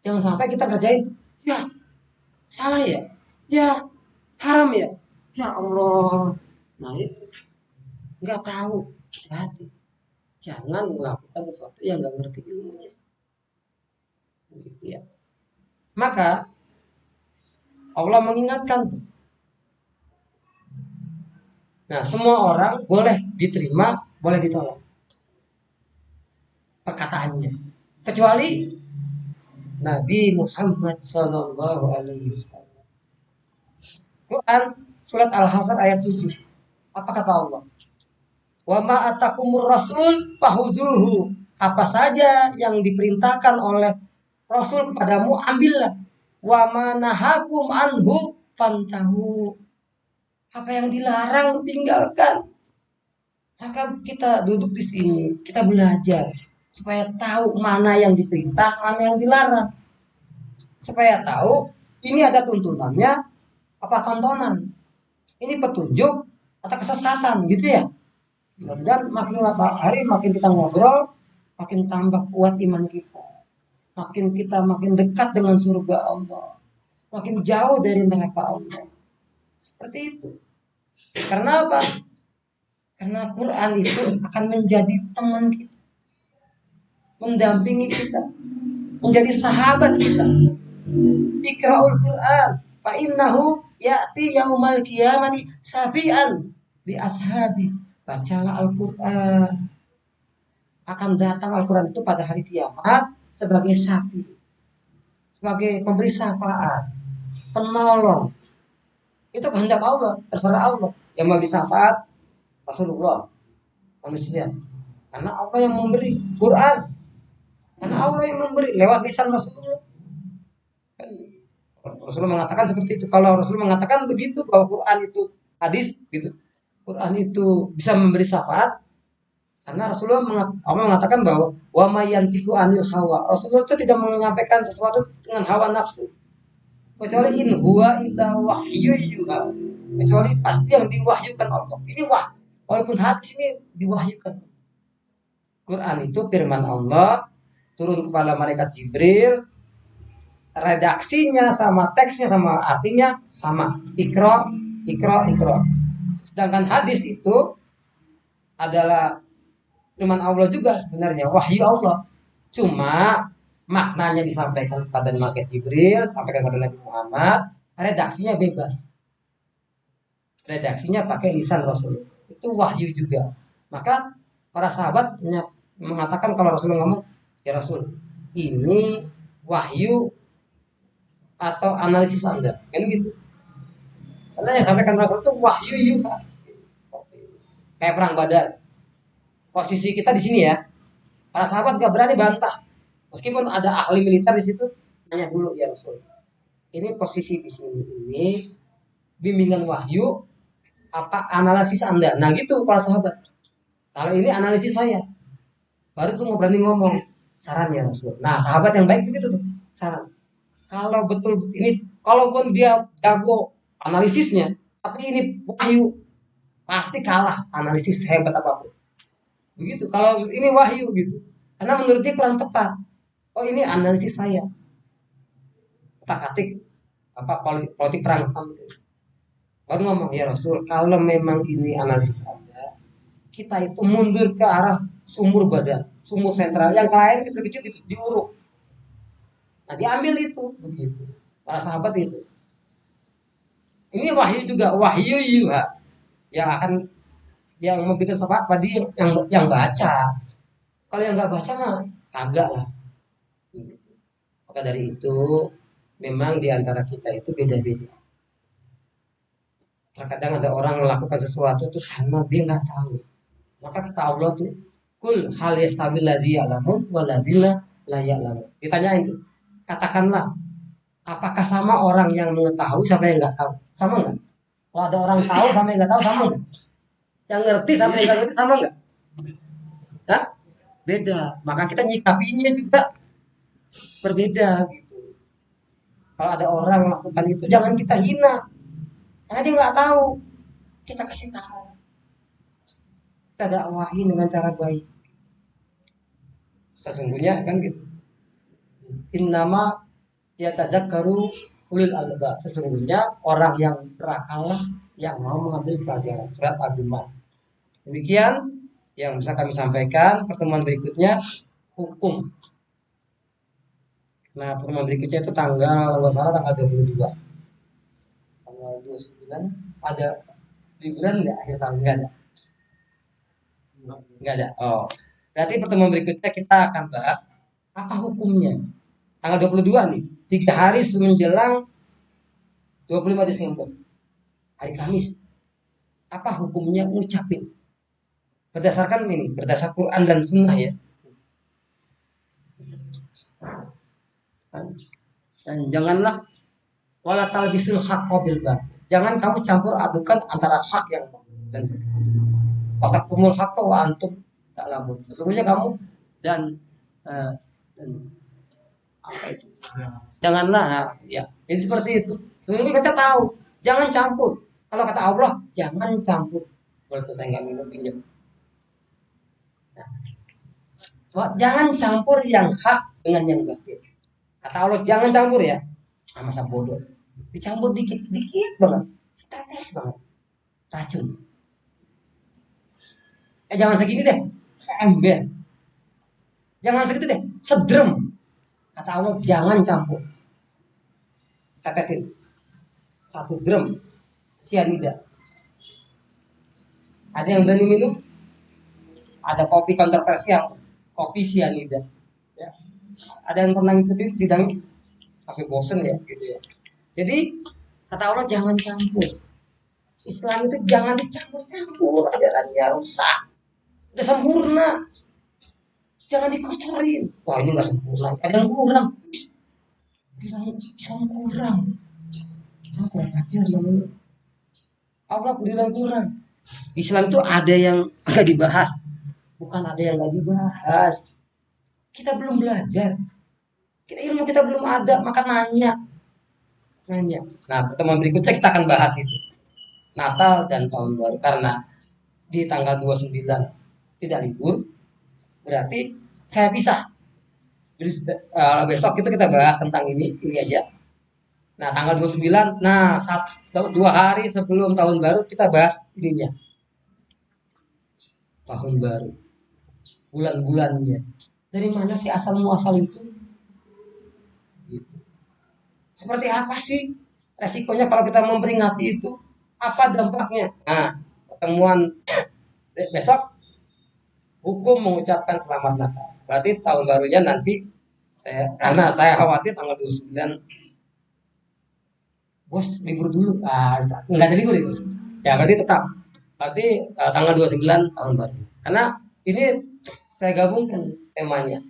Jangan sampai kita kerjain. Ya, salah ya. Ya, haram ya. Ya Allah. Nah itu. Enggak tahu. Hati-hati. Jangan melakukan sesuatu yang gak ngerti ilmunya. Begitu ya. Maka Allah mengingatkan. Nah, semua orang boleh diterima, boleh ditolak perkataannya, kecuali Nabi Muhammad Sallallahu Alaihi Wasallam. Quran surat Al-Hasr ayat 7. Apa kata Allah? Wa ma atakumur rasul fahuzuhu. Apa saja yang diperintahkan oleh Rasul kepadamu, ambillah. Wa ma nahakum anhu fantahu. Apa yang dilarang tinggalkan. Maka kita duduk di sini, kita belajar supaya tahu mana yang diperintah, mana yang dilarang. Supaya tahu ini ada tuntunannya apa tontonan. Ini petunjuk atau kesesatan gitu ya. Mudah-mudahan makin hari makin kita ngobrol, makin tambah kuat iman kita. Makin dekat dengan surga Allah. Makin jauh dari neraka Allah. Seperti itu. Karena apa? Karena Quran itu akan menjadi teman kita. Mendampingi kita. Menjadi sahabat kita. Iqra'ul Quran. Fa innahu ya'ti yaumal qiyamati syafi'an li ashabi. Bacalah Al-Quran. Akan datang Al-Quran itu pada hari kiamat sebagai syafi. Sebagai pemberi syafaat. Penolong. Itu kehendak Allah. Terserah Allah. Yang memberi syafaat Rasulullah. Manusia. Karena Allah yang memberi Quran. Karena Allah yang memberi lewat lisan Rasulullah. Rasulullah mengatakan seperti itu. Kalau Rasulullah mengatakan begitu bahwa Quran itu hadis gitu, Quran itu bisa memberi syafaat, karena Rasulullah Allah mengatakan bahwa wa may yantiqu anil hawa. Rasulullah itu tidak menyampaikan sesuatu dengan hawa nafsu. Kecuali in huwa illa wahyu yuha. Kecuali pasti yang diwahyukan Allah. Ini walaupun hadis ini diwahyukan. Quran itu firman Allah, turun kepada malaikat Jibril, redaksinya sama teksnya sama artinya sama. Iqra. Sedangkan hadis itu adalah firman Allah juga sebenarnya, wahyu Allah. Cuma maknanya disampaikan kepada malaikat Jibril, sampaikan kepada Nabi Muhammad, redaksinya bebas. Redaksinya pakai lisan Rasul. Itu wahyu juga. Maka para sahabat mengatakan kalau Rasulullah ngomong, ya Rasul, ini wahyu atau analisis Anda, kan gitu. Karena yang sampaikan Rasul itu wahyu juga. Kayak perang Badar. Posisi kita di sini ya. Para sahabat gak berani bantah. Meskipun ada ahli militer di situ, tanya dulu ya Rasul. Ini posisi di sini ini bimbingan wahyu apa analisis Anda? Nah gitu para sahabat. Kalau ini analisis saya, baru tuh berani ngomong saran ya Rasul. Nah sahabat yang baik begitu tuh saran. Kalau betul ini, kalaupun dia jago analisisnya, tapi ini wahyu, pasti kalah analisis hebat apapun. Begitu. Kalau ini wahyu gitu, karena menurut dia kurang tepat. Oh ini analisis saya. Otak-atik apa politik perang. Baru ngomong ya Rasul, kalau memang ini analisis Anda, kita itu mundur ke arah sumur badan, sumur sentral, yang lain kecil-kecil itu diuruk. Nah diambil itu begitu para sahabat itu. Ini wahyu juga, wahyu yuha yang memberikan syafaat pada yang baca. Kalau yang nggak baca mah kagak lah. Gitu. Maka dari itu memang diantara kita itu beda-beda. Terkadang ada orang melakukan sesuatu itu karena dia nggak tahu. Maka kata Allah tuh, kul hal yastabil ladzi ya'lamu wal ladzina la ya'lamu. Ditanyain tuh, katakanlah, apakah sama orang yang mengetahui sama yang nggak tahu? Sama nggak? Kalau ada orang tahu sama yang nggak tahu sama nggak? Yang ngerti sama yang nggak ngerti sama nggak? Hah? Beda. Maka kita nyikapinya juga berbeda gitu. Kalau ada orang melakukan itu, jangan kita hina, karena dia nggak tahu. Kita kasih tahu. Kita dakwahin dengan cara baik. Sesungguhnya kan gitu. Innama yatazakkaru ulil albab. Sesungguhnya orang yang berakal yang mau mengambil pelajaran. Surat Az-Zumar. Demikian yang bisa kami sampaikan. Pertemuan berikutnya hukum. Nah, pertemuan berikutnya itu tanggal 22. Tanggal 29 ada liburan nggak akhir tahun? Nggak ada. Nggak ada. Oh, berarti pertemuan berikutnya kita akan bahas apa hukumnya. Tanggal 22 nih, 3 hari menjelang 25 Desember, hari Kamis. Apa hukumnya ngucapin? Berdasarkan ini, berdasar Quran dan Sunnah ya. Dan janganlah wala talbisul haqqa bil batil. Jangan kamu campur adukan antara hak yang dan batil. Watakumul haqqa wa antum ta'lamun. Sesungguhnya kamu dan apa itu? Janganlah ya. Jadi seperti itu. Sesungguhnya kita tahu, jangan campur. Kalau kata Allah, jangan campur. Walaupun saya nggak minum pinjam. Nah, jangan campur yang hak dengan yang batil. Kata Allah jangan campur ya. Masa bodoh. Dicampur dikit banget. Tetes banget. Racun. Jangan segini deh. Seember. Jangan segitu deh. Sedrem. Kata Allah jangan campur. Tetesin. 1 drum sianida. Ada yang berani minum? Ada kopi kontroversial. Kopi sianida. Ya. Ada yang pernah ngikutin sidang sampai bosen ya gitu ya. Jadi kata Allah jangan campur. Islam itu jangan dicampur-campur, ajarannya rusak. Udah sempurna. Jangan dikotorin. Wah ini nggak sempurna. Ada yang kurang. bilang Islam kurang. Kita kurang ajar namanya. Allah bilang kurang. Islam itu ada yang nggak dibahas, bukan ada yang nggak dibahas. Kita belum belajar, ilmu kita belum ada, maka nanya. Nah, pertemuan berikutnya kita akan bahas itu Natal dan Tahun Baru, karena di tanggal 29 tidak libur, berarti saya pisah. Jadi besok kita bahas tentang ini aja. Nah, tanggal 29, 2 hari sebelum Tahun Baru kita bahas ininya. Tahun Baru, bulan-bulannya. Dari mana sih asal muasal itu? Gitu. Seperti apa sih resikonya kalau kita memperingati itu? Apa dampaknya? Nah, pertemuan besok hukum mengucapkan selamat Natal. Berarti tahun barunya nanti karena saya khawatir tanggal 29 bos libur dulu. Enggak ada libur ya bos. Ya berarti tetap. Berarti tanggal 29 tahun baru. Karena ini saya gabungkan temanya.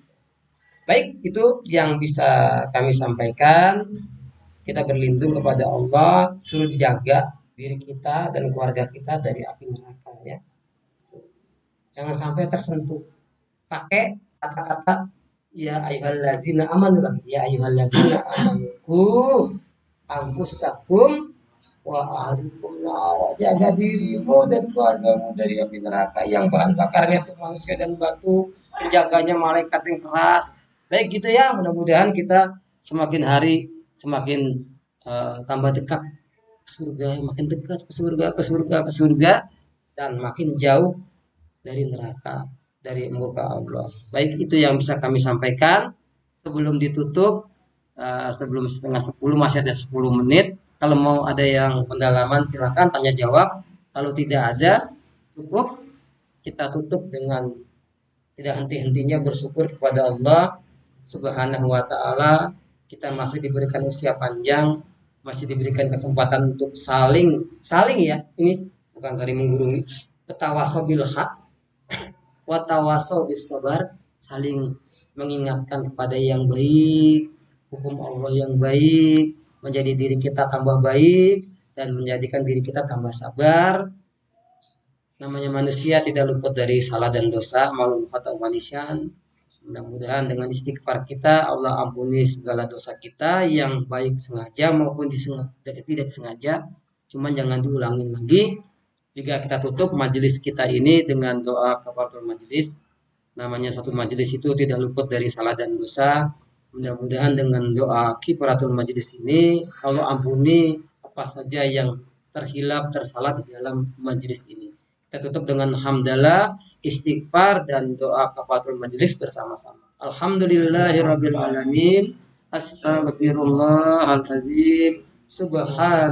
Baik, itu yang bisa kami sampaikan. Kita berlindung kepada Allah, suruh dijaga diri kita dan keluarga kita dari api neraka ya. Jangan sampai tersentuh. Pakai kata-kata ya ayyuhallazina amanu lagi. Ya ayyuhallazina amanu anfusakum wa ahlikum nar. Jaga dirimu dan keluargamu dari api neraka yang bahan bakarnya itu manusia dan batu, penjaganya malaikat yang keras. Baik gitu ya, mudah-mudahan kita semakin hari semakin tambah dekat ke surga, makin dekat ke surga dan makin jauh dari neraka, dari murka Allah. Baik, itu yang bisa kami sampaikan. Sebelum ditutup, sebelum setengah 10 masih ada 10 menit. Kalau mau ada yang pendalaman silakan tanya jawab. Kalau tidak ada, cukup. Kita tutup dengan tidak henti-hentinya bersyukur kepada Allah Subhanahu wa ta'ala. Kita masih diberikan usia panjang, masih diberikan kesempatan untuk saling ya. Ini bukan saling menggurui. Tawasau bil haq wa tawasau bis sabar, saling mengingatkan kepada yang baik, hukum Allah yang baik, menjadi diri kita tambah baik dan menjadikan diri kita tambah sabar. Namanya manusia tidak luput dari salah dan dosa, malu kata manusia. Mudah-mudahan dengan istighfar kita Allah ampuni segala dosa kita yang baik sengaja maupun tidak sengaja. Cuman jangan diulangin lagi. Juga kita tutup majelis kita ini dengan doa kafaratul majelis. Namanya satu majelis itu tidak luput dari salah dan dosa. Mudah-mudahan dengan doa kifaratul majelis ini Allah ampuni apa saja yang terhilaf, tersalah di dalam majelis ini. Kita tutup dengan hamdalah, istighfar dan doa kafaratul majelis bersama-sama. Alhamdulillahirabbil alamin. Astaghfirullahalazim. Subhan